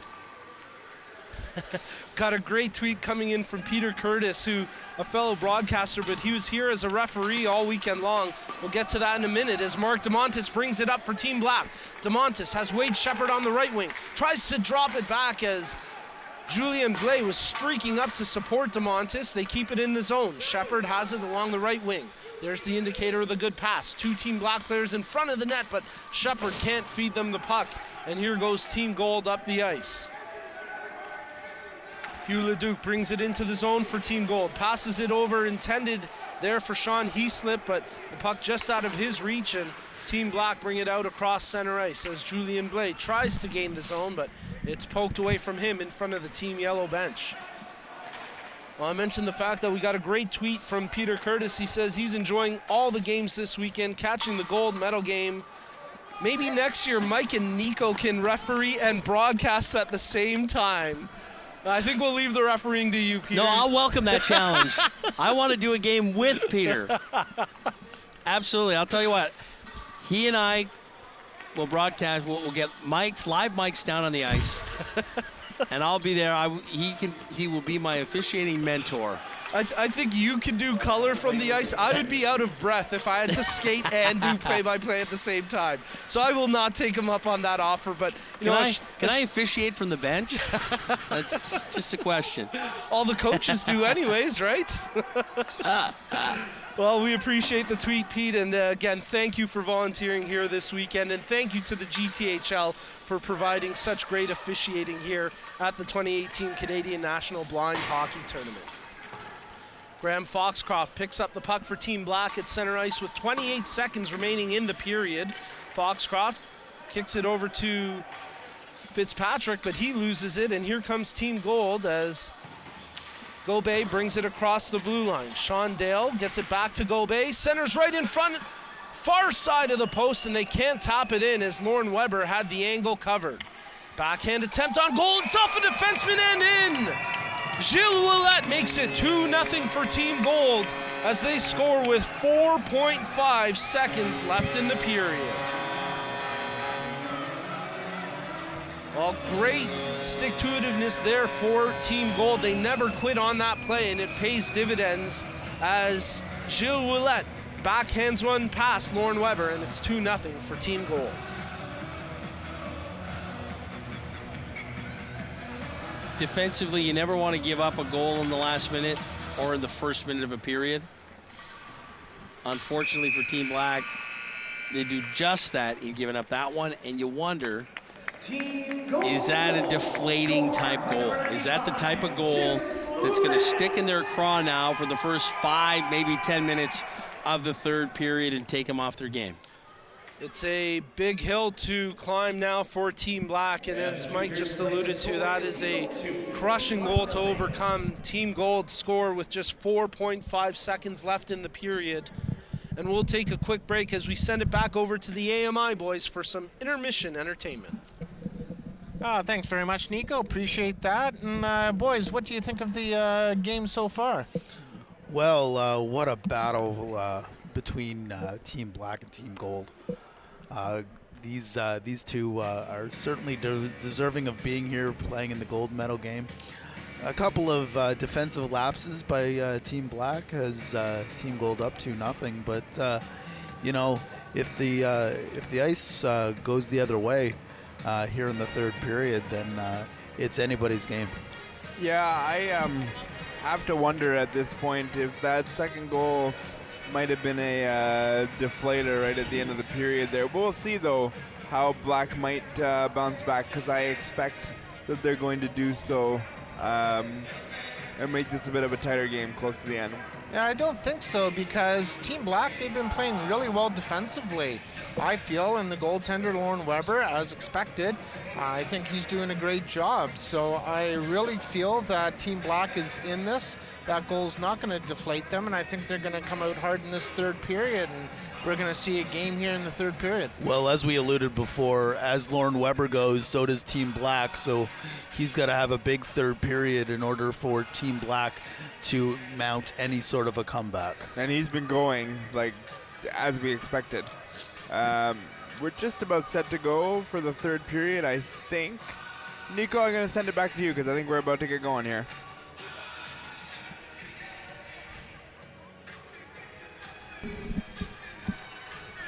Got a great tweet coming in from Peter Curtis, who a fellow broadcaster, but he was here as a referee all weekend long. We'll get to that in a minute as Mark DeMontis brings it up for Team Black. DeMontis has Wade Shepard on the right wing, tries to drop it back as Julien Blais was streaking up to support DeMontis. They keep it in the zone. Shepard has it along the right wing. There's the indicator of the good pass. Two Team Black players in front of the net, but Shepard can't feed them the puck. And here goes Team Gold up the ice. Hugh Leduc brings it into the zone for Team Gold. Passes it over, intended there for Sean Heaslip, but the puck just out of his reach, and Team Black bring it out across center ice as Julien Blais tries to gain the zone, but it's poked away from him in front of the Team Yellow bench. Well, I mentioned the fact that we got a great tweet from Peter Curtis. He says he's enjoying all the games this weekend, catching the gold medal game. Maybe next year Mike and Nico can referee and broadcast at the same time. I think we'll leave the refereeing to you, Peter. No, I'll welcome that challenge. I want to do a game with Peter. Absolutely. Will tell you what. He and I will broadcast. We'll get mics, live mics down on the ice, and I'll be there. He will be my officiating mentor. I think you can do color from the ice. I would be out of breath if I had to skate and do play-by-play at the same time. So I will not take him up on that offer. But can I officiate from the bench? That's just a question. All the coaches do anyways, right? Well, we appreciate the tweet, Pete, and again, thank you for volunteering here this weekend, and thank you to the GTHL for providing such great officiating here at the 2018 Canadian National Blind Hockey Tournament. Graham Foxcroft picks up the puck for Team Black at center ice with 28 seconds remaining in the period. Foxcroft kicks it over to Fitzpatrick, but he loses it, and here comes Team Gold as Gobey brings it across the blue line. Sean Dale gets it back to Gobey, centers right in front, far side of the post, and they can't tap it in as Lauren Weber had the angle covered. Backhand attempt on goal, it's off a defenseman and in! Gilles Ouellette makes it 2-0 for Team Gold as they score with 4.5 seconds left in the period. Well, great stick-to-itiveness there for Team Gold. They never quit on that play, and it pays dividends as Gilles Ouellette backhands one past Lauren Weber, and it's 2-0 for Team Gold. Defensively, you never want to give up a goal in the last minute or in the first minute of a period. Unfortunately for Team Black, they do just that in giving up that one, and you wonder, is that a deflating type goal? Is that the type of goal that's going to stick in their craw now for the first 5, maybe 10 minutes of the third period and take them off their game? It's a big hill to climb now for Team Black, and as Mike just alluded to, that is a crushing goal to overcome. Team Gold score with just 4.5 seconds left in the period. And we'll take a quick break as we send it back over to the AMI boys for some intermission entertainment. Thanks very much, Nico. Appreciate that. And boys, what do you think of the game so far? Well, what a battle between Team Black and Team Gold. These two are certainly deserving of being here playing in the gold medal game. A couple of defensive lapses by Team Black has Team Gold up 2-0. But you know, if the ice goes the other way here in the third period, then it's anybody's game. Yeah, I have to wonder at this point if that second goal might have been a deflator right at the end of the period there. We'll see, though, how Black might bounce back, because I expect that they're going to do so and make this a bit of a tighter game close to the end. Yeah, I don't think so, because Team Black, they've been playing really well defensively, I feel, and the goaltender, Lauren Weber, as expected, I think he's doing a great job. So I really feel that Team Black is in this. That goal's not going to deflate them, and I think they're going to come out hard in this third period, and we're going to see a game here in the third period. Well, as we alluded before, as Lauren Weber goes, so does Team Black, so he's got to have a big third period in order for Team Black to mount any sort of a comeback. And he's been going, like, as we expected. We're just about set to go for the third period, I think. Nico, I'm going to send it back to you, because I think we're about to get going here.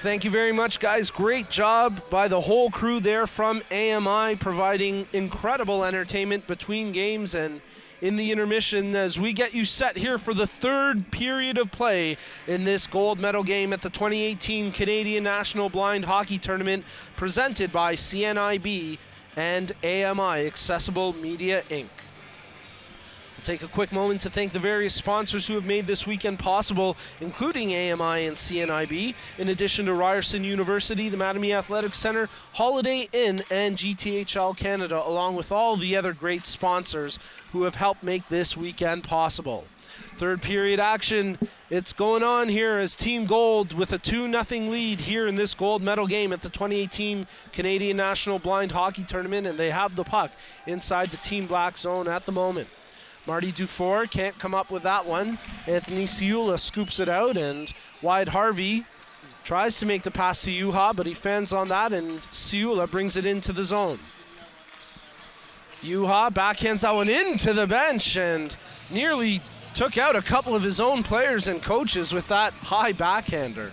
Thank you very much, guys. Great job by the whole crew there from AMI, providing incredible entertainment between games and in the intermission as we get you set here for the third period of play in this gold medal game at the 2018 Canadian National Blind Hockey Tournament, presented by CNIB and AMI, Accessible Media Inc. Take a quick moment to thank the various sponsors who have made this weekend possible, including AMI and CNIB, in addition to Ryerson University, the Mattamy Athletic Center, Holiday Inn, and GTHL Canada, along with all the other great sponsors who have helped make this weekend possible. Third period action, it's going on here as Team Gold with a 2-0 lead here in this gold medal game at the 2018 Canadian National Blind Hockey Tournament, and they have the puck inside the Team Black zone at the moment. Marty Dufour can't come up with that one. Anthony Ciula scoops it out, and Wyatt Harvey tries to make the pass to Juha, but he fends on that, and Ciula brings it into the zone. Juha backhands that one into the bench and nearly took out a couple of his own players and coaches with that high backhander.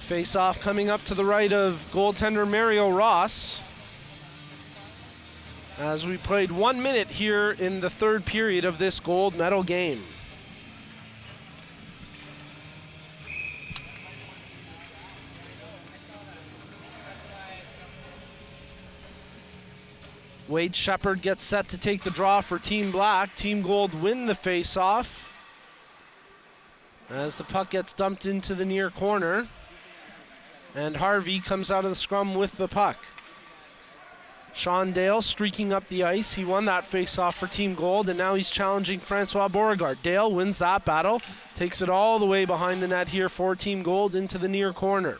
Face-off coming up to the right of goaltender Mario Ross. As we played 1 minute here in the third period of this gold medal game. Wade Shepard gets set to take the draw for Team Black. Team Gold win the face-off as the puck gets dumped into the near corner. And Harvey comes out of the scrum with the puck. Sean Dale streaking up the ice. He won that face-off for Team Gold, and now he's challenging Francois Beauregard. Dale wins that battle, takes it all the way behind the net here for Team Gold into the near corner.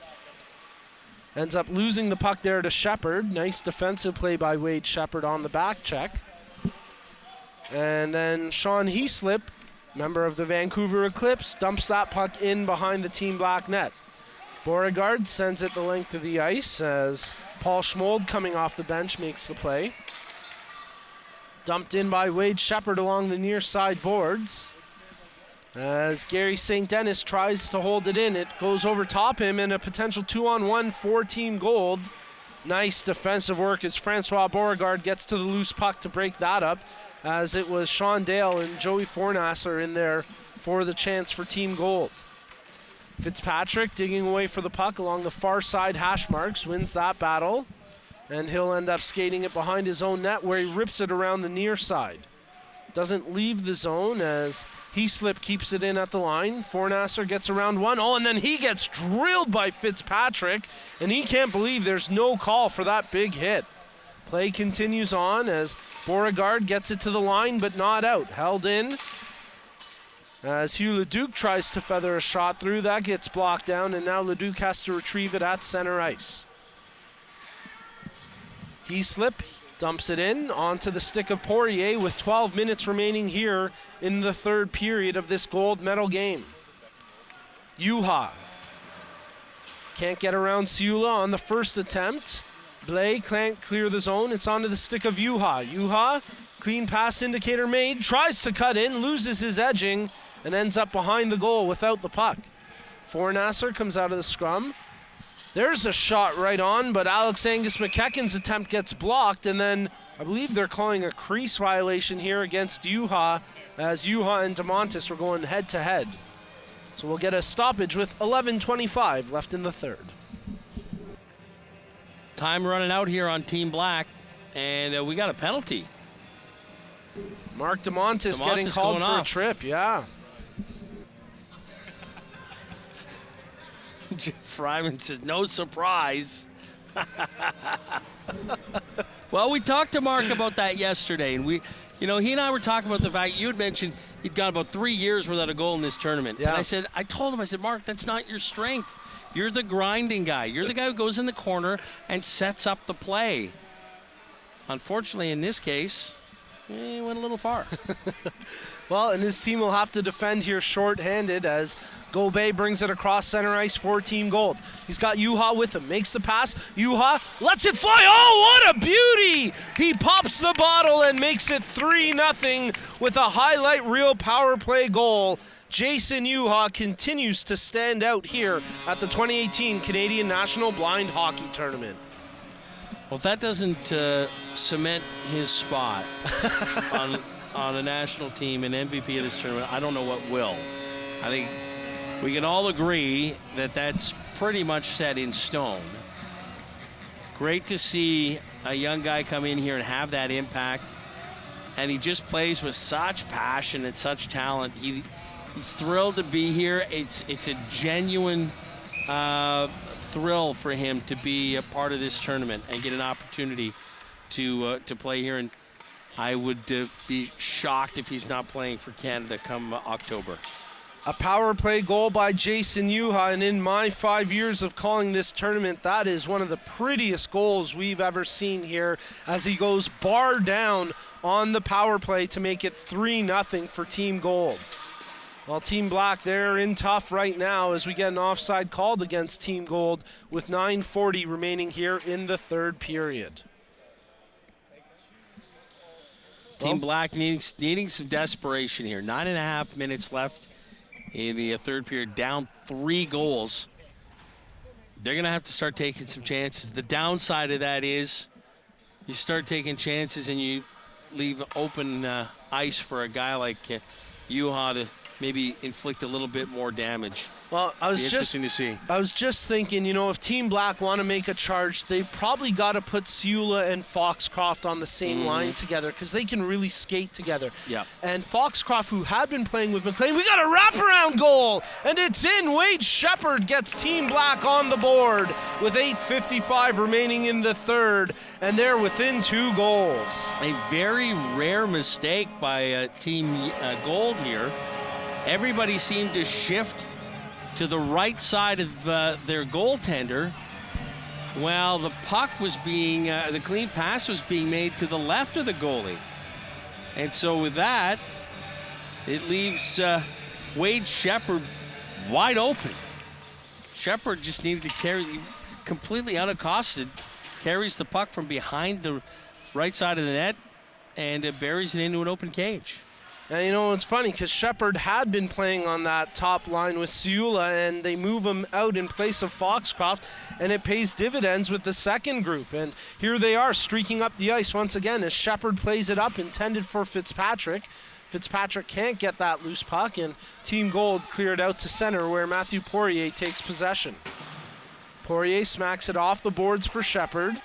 Ends up losing the puck there to Shepard. Nice defensive play by Wade Shepard on the back check. And then Sean Heaslip, member of the Vancouver Eclipse, dumps that puck in behind the Team Black net. Beauregard sends it the length of the ice as Paul Schmold, coming off the bench, makes the play. Dumped in by Wade Shepard along the near side boards. As Gary St. Dennis tries to hold it in, it goes over top him, and a potential 2-on-1 for Team Gold. Nice defensive work as Francois Beauregard gets to the loose puck to break that up, as it was Sean Dale and Joey Fornasser in there for the chance for Team Gold. Fitzpatrick digging away for the puck along the far side hash marks, wins that battle, and he'll end up skating it behind his own net where he rips it around the near side. Doesn't leave the zone as Heaslip keeps it in at the line. Fornasser gets around one. Oh, and then he gets drilled by Fitzpatrick, and he can't believe there's no call for that big hit. Play continues on as Beauregard gets it to the line, but not out. Held in As Hugh Leduc tries to feather a shot through, that gets blocked down, and now Leduc has to retrieve it at center ice. Heaslip dumps it in onto the stick of Poirier with 12 minutes remaining here in the third period of this gold medal game. Juha can't get around Siula on the first attempt. Blais can't clear the zone. It's onto the stick of Juha. Juha, clean pass indicator made, tries to cut in, loses his edging, and ends up behind the goal without the puck. Fornasser comes out of the scrum. There's a shot right on, but Alex Angus McEachin's attempt gets blocked, and then I believe they're calling a crease violation here against Juha, as Juha and DeMontis were going head-to-head. So we'll get a stoppage with 11:25 left in the third. Time running out here on Team Black, and we got a penalty. Mark DeMontis getting called for a trip, yeah. Jeff Fryman says, no surprise. Well, we talked to Mark about that yesterday, and he and I were talking about the fact you'd mentioned he'd got about 3 years without a goal in this tournament. Yeah. And I told him, Mark, that's not your strength. You're the grinding guy. You're the guy who goes in the corner and sets up the play. Unfortunately, in this case, he went a little far. Well, and his team will have to defend here short-handed as Gobey brings it across center ice for Team Gold. He's got Juha with him, makes the pass. Juha lets it fly. Oh, what a beauty! He pops the bottle and makes it 3-0 with a highlight reel power play goal. Jason Juha continues to stand out here at the 2018 Canadian National Blind Hockey Tournament. Well, if that doesn't cement his spot on the national team and MVP of this tournament, I don't know what will. I think we can all agree that that's pretty much set in stone. Great to see a young guy come in here and have that impact. And he just plays with such passion and such talent. He's thrilled to be here. It's a genuine thrill for him to be a part of this tournament and get an opportunity to play here. And I would be shocked if he's not playing for Canada come October. A power play goal by Jason Juha, and in my 5 years of calling this tournament, that is one of the prettiest goals we've ever seen here as he goes bar down on the power play to make it 3-0 for Team Gold. Well, Team Black, they're in tough right now as we get an offside called against Team Gold with 9:40 remaining here in the third period. Team Black needing some desperation here. 9.5 minutes left in the third period, down 3 goals. They're going to have to start taking some chances. The downside of that is you start taking chances and you leave open ice for a guy like Juha to maybe inflict a little bit more damage. Well, I was just thinking, if Team Black want to make a charge, they've probably got to put Siula and Foxcroft on the same line together because they can really skate together. Yeah. And Foxcroft, who had been playing with McLean, we got a wraparound goal, and it's in. Wade Shepard gets Team Black on the board with 8:55 remaining in the third, and they're within 2 goals. A very rare mistake by Team Gold here. Everybody seemed to shift to the right side of their goaltender. Well, the puck was the clean pass was being made to the left of the goalie. And so with that, it leaves Wade Shepard wide open. Shepard just needed to carry, completely unaccosted, carries the puck from behind the right side of the net and buries it into an open cage. And it's funny because Shepard had been playing on that top line with Siula, and they move him out in place of Foxcroft, and it pays dividends with the second group. And here they are streaking up the ice once again as Shepard plays it up, intended for Fitzpatrick. Fitzpatrick can't get that loose puck, and Team Gold cleared out to center where Matthew Poirier takes possession. Poirier smacks it off the boards for Shepard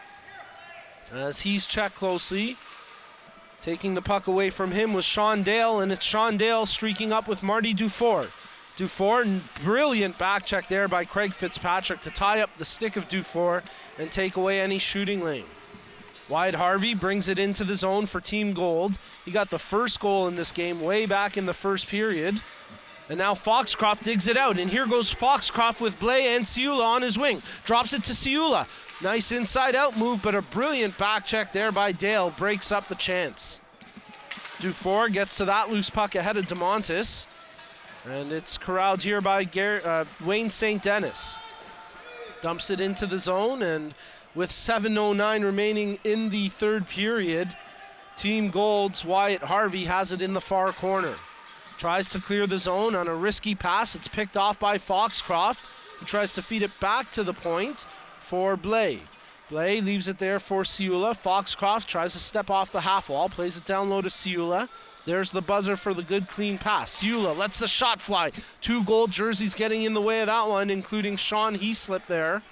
as he's checked closely. Taking the puck away from him was Sean Dale, and it's Sean Dale streaking up with Marty Dufour. Dufour, brilliant back check there by Craig Fitzpatrick to tie up the stick of Dufour and take away any shooting lane. Wyatt Harvey brings it into the zone for Team Gold. He got the first goal in this game way back in the first period. And now Foxcroft digs it out, and here goes Foxcroft with Blais and Ciula on his wing. Drops it to Ciula. Nice inside-out move, but a brilliant back check there by Dale breaks up the chance. Dufour gets to that loose puck ahead of DeMontis, and it's corralled here by Wayne St. Dennis. Dumps it into the zone, and with 7:09 remaining in the third period, Team Gold's Wyatt Harvey has it in the far corner. Tries to clear the zone on a risky pass. It's picked off by Foxcroft, who tries to feed it back to the point for Blais. Blais leaves it there for Ciula. Foxcroft tries to step off the half wall, plays it down low to Ciula. There's the buzzer for the good clean pass. Ciula lets the shot fly. 2 Gold jerseys getting in the way of that one, including Sean Heaslip there,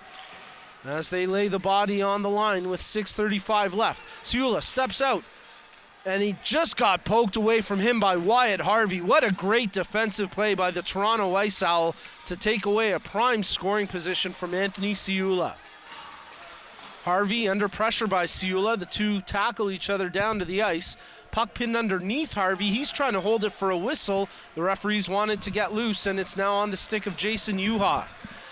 as they lay the body on the line with 6:35 left. Ciula steps out, and he just got poked away from him by Wyatt Harvey. What a great defensive play by the Toronto Ice Owl to take away a prime scoring position from Anthony Ciula. Harvey under pressure by Ciula. The two tackle each other down to the ice. Puck pinned underneath Harvey. He's trying to hold it for a whistle. The referees wanted to get loose, and it's now on the stick of Jason Yuha.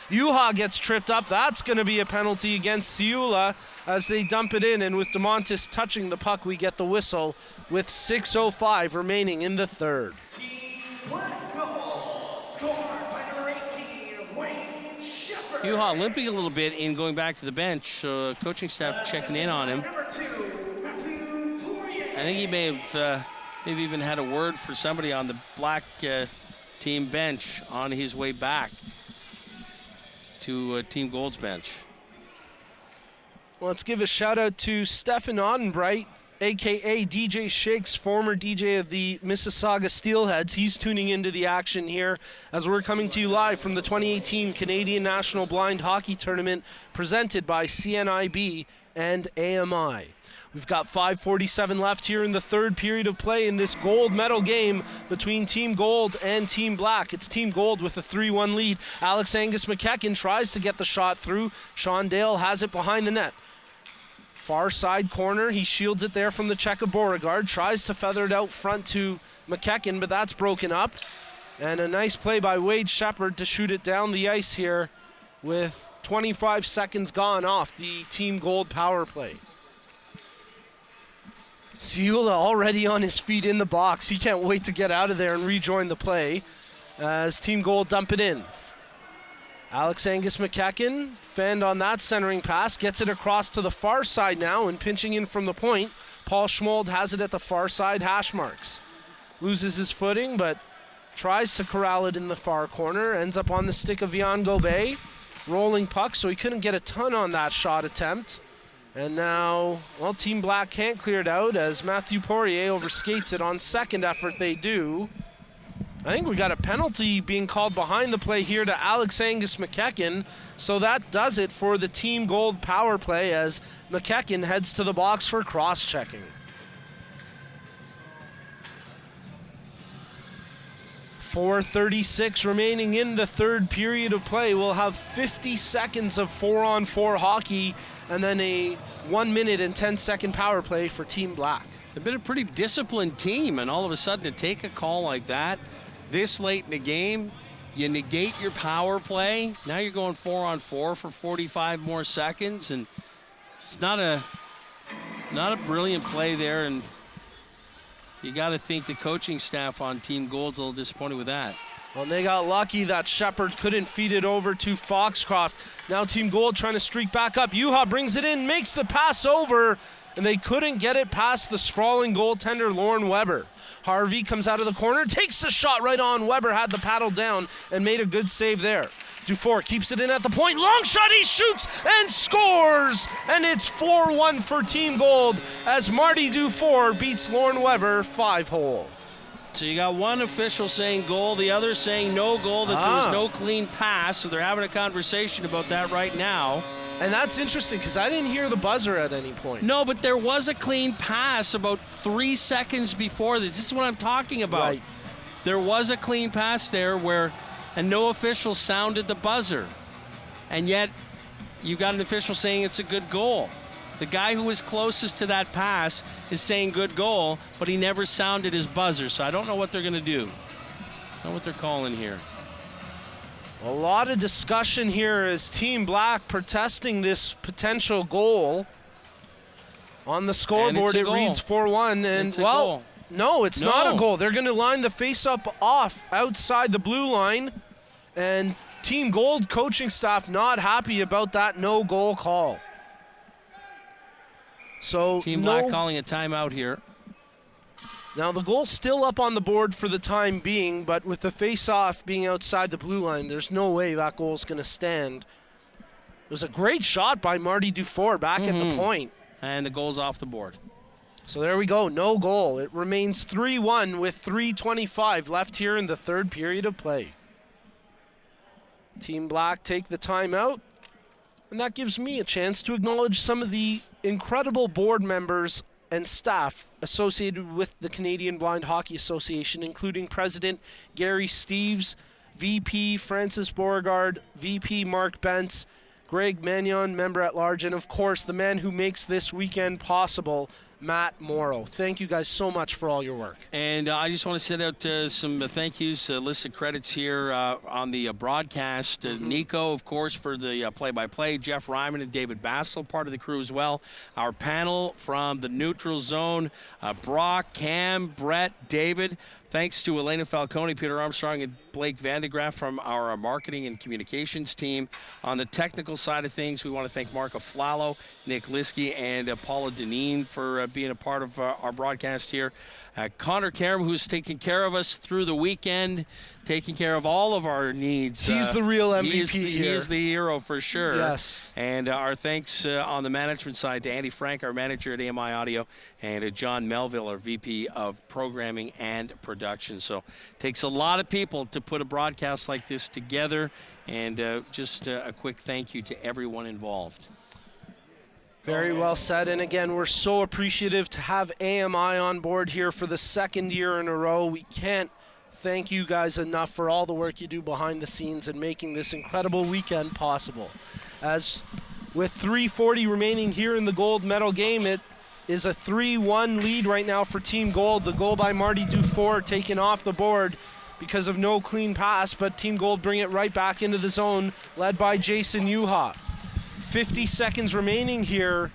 Yuha gets tripped up. That's going to be a penalty against Ciula as they dump it in, and with DeMontis touching the puck, we get the whistle with 6:05 remaining in the third. Team Black Gold, scored by number 18, Wayne Shepherd. Yuha limping a little bit in going back to the bench. Coaching staff checking in on him. Number 2, Matthew Poirier. I think he may have maybe even had a word for somebody on the Black team bench on his way back to Team Gold's bench. Well, let's give a shout out to Stefan Ottenbright, aka DJ Shake's former DJ of the Mississauga Steelheads. He's tuning into the action here as we're coming to you live from the 2018 Canadian National Blind Hockey Tournament presented by CNIB and AMI. We've got 5:47 left here in the third period of play in this gold medal game between Team Gold and Team Black. It's Team Gold with a 3-1 lead. Alex Angus McEachern tries to get the shot through. Sean Dale has it behind the net. Far side corner, he shields it there from the check of Beauregard. Tries to feather it out front to McEachern, but that's broken up. And a nice play by Wade Shepherd to shoot it down the ice here with 25 seconds gone off the Team Gold power play. Ciula already on his feet in the box. He can't wait to get out of there and rejoin the play as Team Gold dump it in. Alex Angus McEachern, fend on that centering pass, gets it across to the far side now and pinching in from the point. Paul Schmold has it at the far side hash marks. Loses his footing, but tries to corral it in the far corner. Ends up on the stick of Jan Gobet. Rolling puck, so he couldn't get a ton on that shot attempt. And now, well, Team Black can't clear it out as Matthew Poirier overskates it. On second effort, they do. I think we got a penalty being called behind the play here to Alex Angus McEachern. So that does it for the Team Gold power play as McEachern heads to the box for cross-checking. 4:36 remaining in the third period of play. We'll have 50 seconds of 4-on-4 hockey and then a 1 minute and 10-second power play for Team Black. They've been a pretty disciplined team, and all of a sudden to take a call like that this late in the game, you negate your power play. Now you're going 4-on-4 for 45 more seconds, and it's not a brilliant play there, and you got to think the coaching staff on Team Gold's a little disappointed with that. Well, they got lucky that Shepherd couldn't feed it over to Foxcroft. Now Team Gold trying to streak back up. Yuha brings it in, makes the pass over, and they couldn't get it past the sprawling goaltender, Lauren Weber. Harvey comes out of the corner, takes the shot right on. Weber had the paddle down and made a good save there. Dufour keeps it in at the point. Long shot, he shoots and scores! And it's 4-1 for Team Gold as Marty Dufour beats Lauren Weber 5-hole. So you got one official saying goal, the other saying no goal, that there was no clean pass. So they're having a conversation about that right now. And that's interesting because I didn't hear the buzzer at any point. No, but there was a clean pass about 3 seconds before this. This is what I'm talking about. Right. There was a clean pass there where, and no official sounded the buzzer. And yet, you got an official saying it's a good goal. The guy who was closest to that pass is saying good goal, but he never sounded his buzzer, so I don't know what they're going to do. Know what they're calling here. A lot of discussion here as Team Black protesting this potential goal. On the scoreboard, it reads 4-1. And, It's a goal. no, it's No. not a goal. They're going to line the face-up off outside the blue line. And Team Gold coaching staff not happy about that no-goal call. So Team Black calling a timeout here. Now the goal's still up on the board for the time being, but with the face-off being outside the blue line, there's no way that goal's going to stand. It was a great shot by Marty Dufour back at the point. And the goal's off the board. So there we go, no goal. It remains 3-1 with 3:25 left here in the third period of play. Team Black take the timeout, and that gives me a chance to acknowledge some of the incredible board members and staff associated with the Canadian Blind Hockey Association, including President Gary Steeves, VP Francis Beauregard, VP Mark Bentz, Greg Magnon, member at large, and of course the man who makes this weekend possible, Matt Morrow. Thank you guys so much for all your work. And I just want to send out some thank yous, list of credits here on the broadcast. Nico, of course, for the play-by-play. Jeff Ryman and David Bassel, part of the crew as well. Our panel from the neutral zone, Brock, Cam, Brett, David. Thanks to Elena Falcone, Peter Armstrong, and Blake Vandegraff from our marketing and communications team. On the technical side of things, we want to thank Marco Flalo, Nick Liskey, and Paula Deneen for being a part of our broadcast here. Connor Karam, who's taking care of us through the weekend, taking care of all of our needs. He's the real MVP He is the hero for sure. Yes. And our thanks on the management side to Andy Frank, our manager at AMI Audio, and to John Melville, our VP of Programming and Production. So it takes a lot of people to put a broadcast like this together, and just a quick thank you to everyone involved. Very well said, and again, we're so appreciative to have AMI on board here for the second year in a row. We can't thank you guys enough for all the work you do behind the scenes and making this incredible weekend possible. As with 3:40 remaining here in the gold medal game, it is a 3-1 lead right now for Team Gold. The goal by Marty Dufour taken off the board because of no clean pass, but Team Gold bring it right back into the zone, led by Jason Yuha. 50 seconds remaining here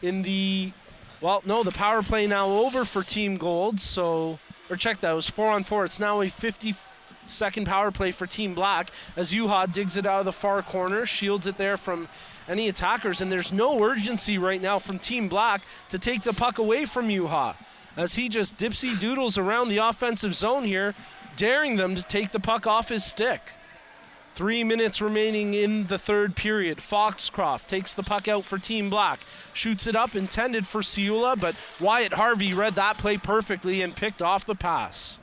in the, well, no, the power play now over for Team Gold. So, or check that, it was 4-on-4. It's now a 50-second power play for Team Black as Yuha digs it out of the far corner, shields it there from any attackers, and there's no urgency right now from Team Black to take the puck away from Yuha as he just dipsy doodles around the offensive zone here, daring them to take the puck off his stick. 3 minutes remaining in the third period. Foxcroft takes the puck out for Team Black. Shoots it up, intended for Ciula, but Wyatt Harvey read that play perfectly and picked off the pass.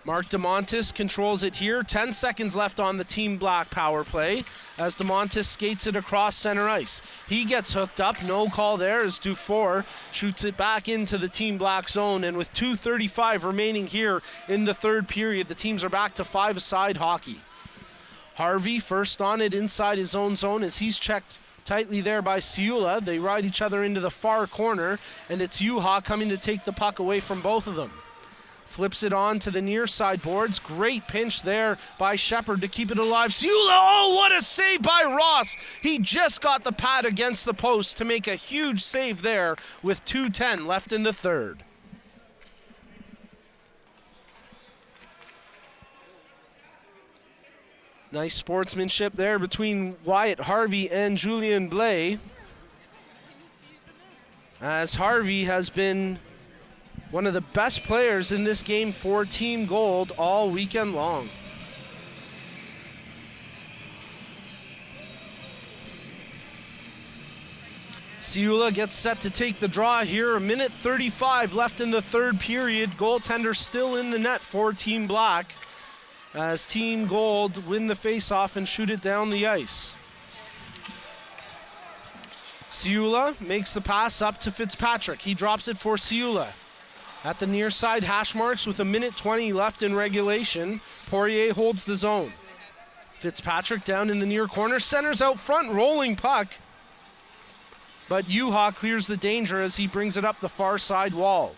Mark DeMontis controls it here. 10 seconds left on the Team Black power play as DeMontis skates it across center ice. He gets hooked up. No call there as Dufour shoots it back into the Team Black zone. And with 2:35 remaining here in the third period, the teams are back to five-a-side hockey. Harvey first on it inside his own zone as he's checked tightly there by Ciula. They ride each other into the far corner, and it's Yuha coming to take the puck away from both of them. Flips it on to the near side boards. Great pinch there by Shepard to keep it alive. Ciula, oh, what a save by Ross. He just got the pad against the post to make a huge save there with 2:10 left in the third. Nice sportsmanship there between Wyatt Harvey and Julian Blais, as Harvey has been one of the best players in this game for Team Gold all weekend long. Ciula gets set to take the draw here. 1:35 left in the third period. Goaltender still in the net for Team Black as Team Gold win the face-off and shoot it down the ice. Ciula makes the pass up to Fitzpatrick. He drops it for Ciula. At the near side hash marks with 1:20 left in regulation, Poirier holds the zone. Fitzpatrick down in the near corner, centers out front, rolling puck. But Yuha clears the danger as he brings it up the far side wall.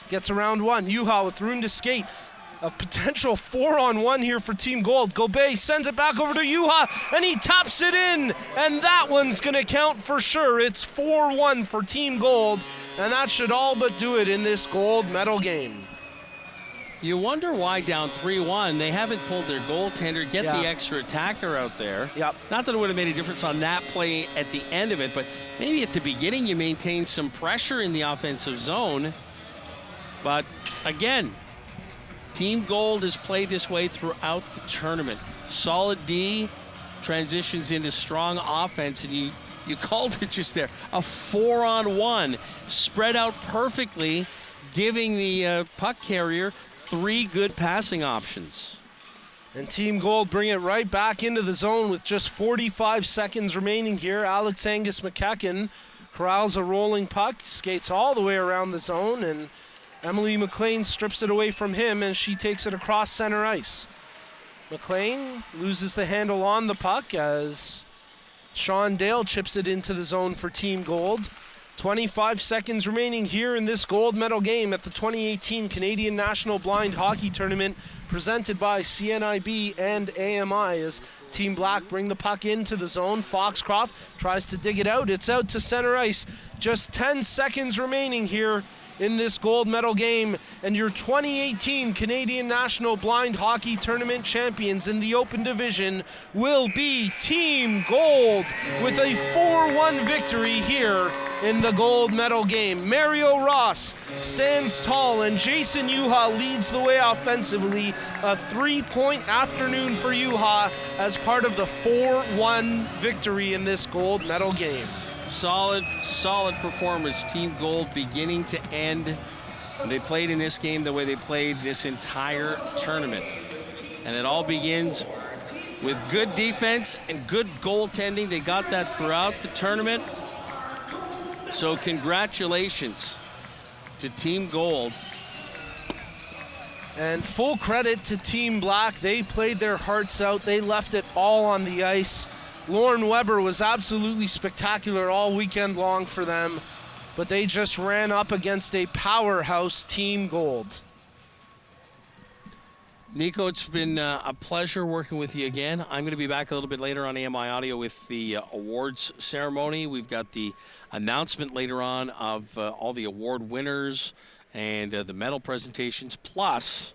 Gets around one, Yuha with room to skate. a potential 4-on-1 here for Team Gold. Gobey sends it back over to Juha, and he taps it in, and that one's going to count for sure. It's 4-1 for Team Gold, and that should all but do it in this gold medal game. You wonder why down 3-1 they haven't pulled their goaltender, get the extra attacker out there. Yep. Not that it would have made a difference on that play at the end of it, but maybe at the beginning you maintain some pressure in the offensive zone. But again, Team Gold has played this way throughout the tournament. Solid D transitions into strong offense, and you called it just there, a 4-on-1 spread out perfectly, giving the puck carrier 3 good passing options. And Team Gold bring it right back into the zone with just 45 seconds remaining here. Alex Angus McEachen corrals a rolling puck, skates all the way around the zone, and Emily McLean strips it away from him as she takes it across center ice. McLean loses the handle on the puck as Sean Dale chips it into the zone for Team Gold. 25 seconds remaining here in this gold medal game at the 2018 Canadian National Blind Hockey Tournament presented by CNIB and AMI as Team Black bring the puck into the zone. Foxcroft tries to dig it out. It's out to center ice. Just 10 seconds remaining here in this gold medal game, and your 2018 Canadian National Blind Hockey Tournament champions in the open division will be Team Gold with a 4-1 victory here in the gold medal game. Mario Ross stands tall, and Jason Juha leads the way offensively. A 3-point afternoon for Juha as part of the 4-1 victory in this gold medal game. Solid performance. Team Gold beginning to end. They played in this game the way they played this entire tournament. And it all begins with good defense and good goaltending. They got that throughout the tournament. So congratulations to Team Gold. And full credit to Team Black. They played their hearts out. They left it all on the ice. Lauren Weber was absolutely spectacular all weekend long for them, but they just ran up against a powerhouse Team Gold. Nico, it's been a pleasure working with you again. I'm going to be back a little bit later on AMI Audio with the awards ceremony. We've got the announcement later on of all the award winners and the medal presentations, plus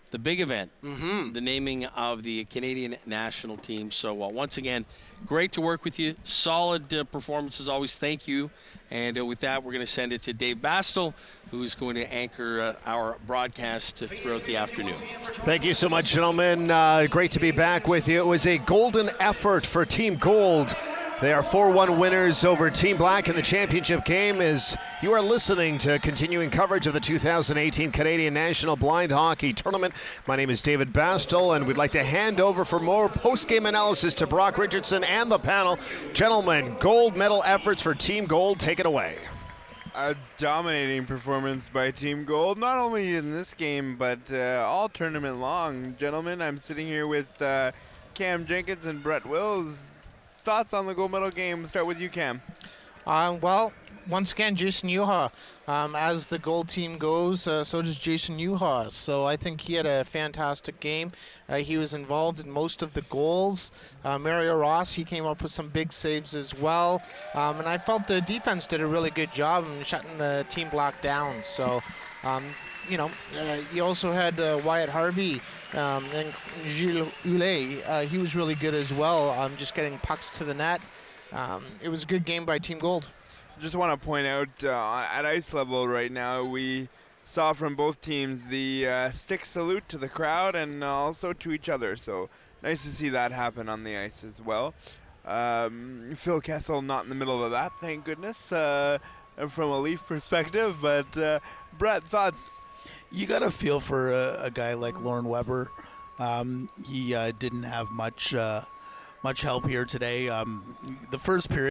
the big event, the naming of the Canadian national team. So once again, great to work with you. Solid performance as always. Thank you. And with that, we're going to send it to Dave Bastel, who is going to anchor our broadcast throughout the afternoon. Thank you so much, gentlemen. Great to be back with you. It was a golden effort for Team Gold. They are 4-1 winners over Team Black in the championship game as you are listening to continuing coverage of the 2018 Canadian National Blind Hockey Tournament. My name is David Bastel, and we'd like to hand over for more post-game analysis to Brock Richardson and the panel. Gentlemen, gold medal efforts for Team Gold. Take it away. A dominating performance by Team Gold, not only in this game, but all tournament long. Gentlemen, I'm sitting here with Cam Jenkins and Brett Wills. Thoughts on the gold medal game? Start with you, Cam. Well, once again, Jason Juha. As the gold team goes, so does Jason Juha. So I think he had a fantastic game. He was involved in most of the goals. Mario Ross, he came up with some big saves as well. And I felt the defense did a really good job in shutting the Team Black down. So, you also had Wyatt Harvey and Gilles Houlet. He was really good as well, just getting pucks to the net. It was a good game by Team Gold. Just want to point out at ice level right now, we saw from both teams the stick salute to the crowd and also to each other. So nice to see that happen on the ice as well. Phil Kessel not in the middle of that, thank goodness, from a Leaf perspective. But Brett, thoughts? You got to feel for a guy like Lauren Weber. He didn't have much help here today. The first period.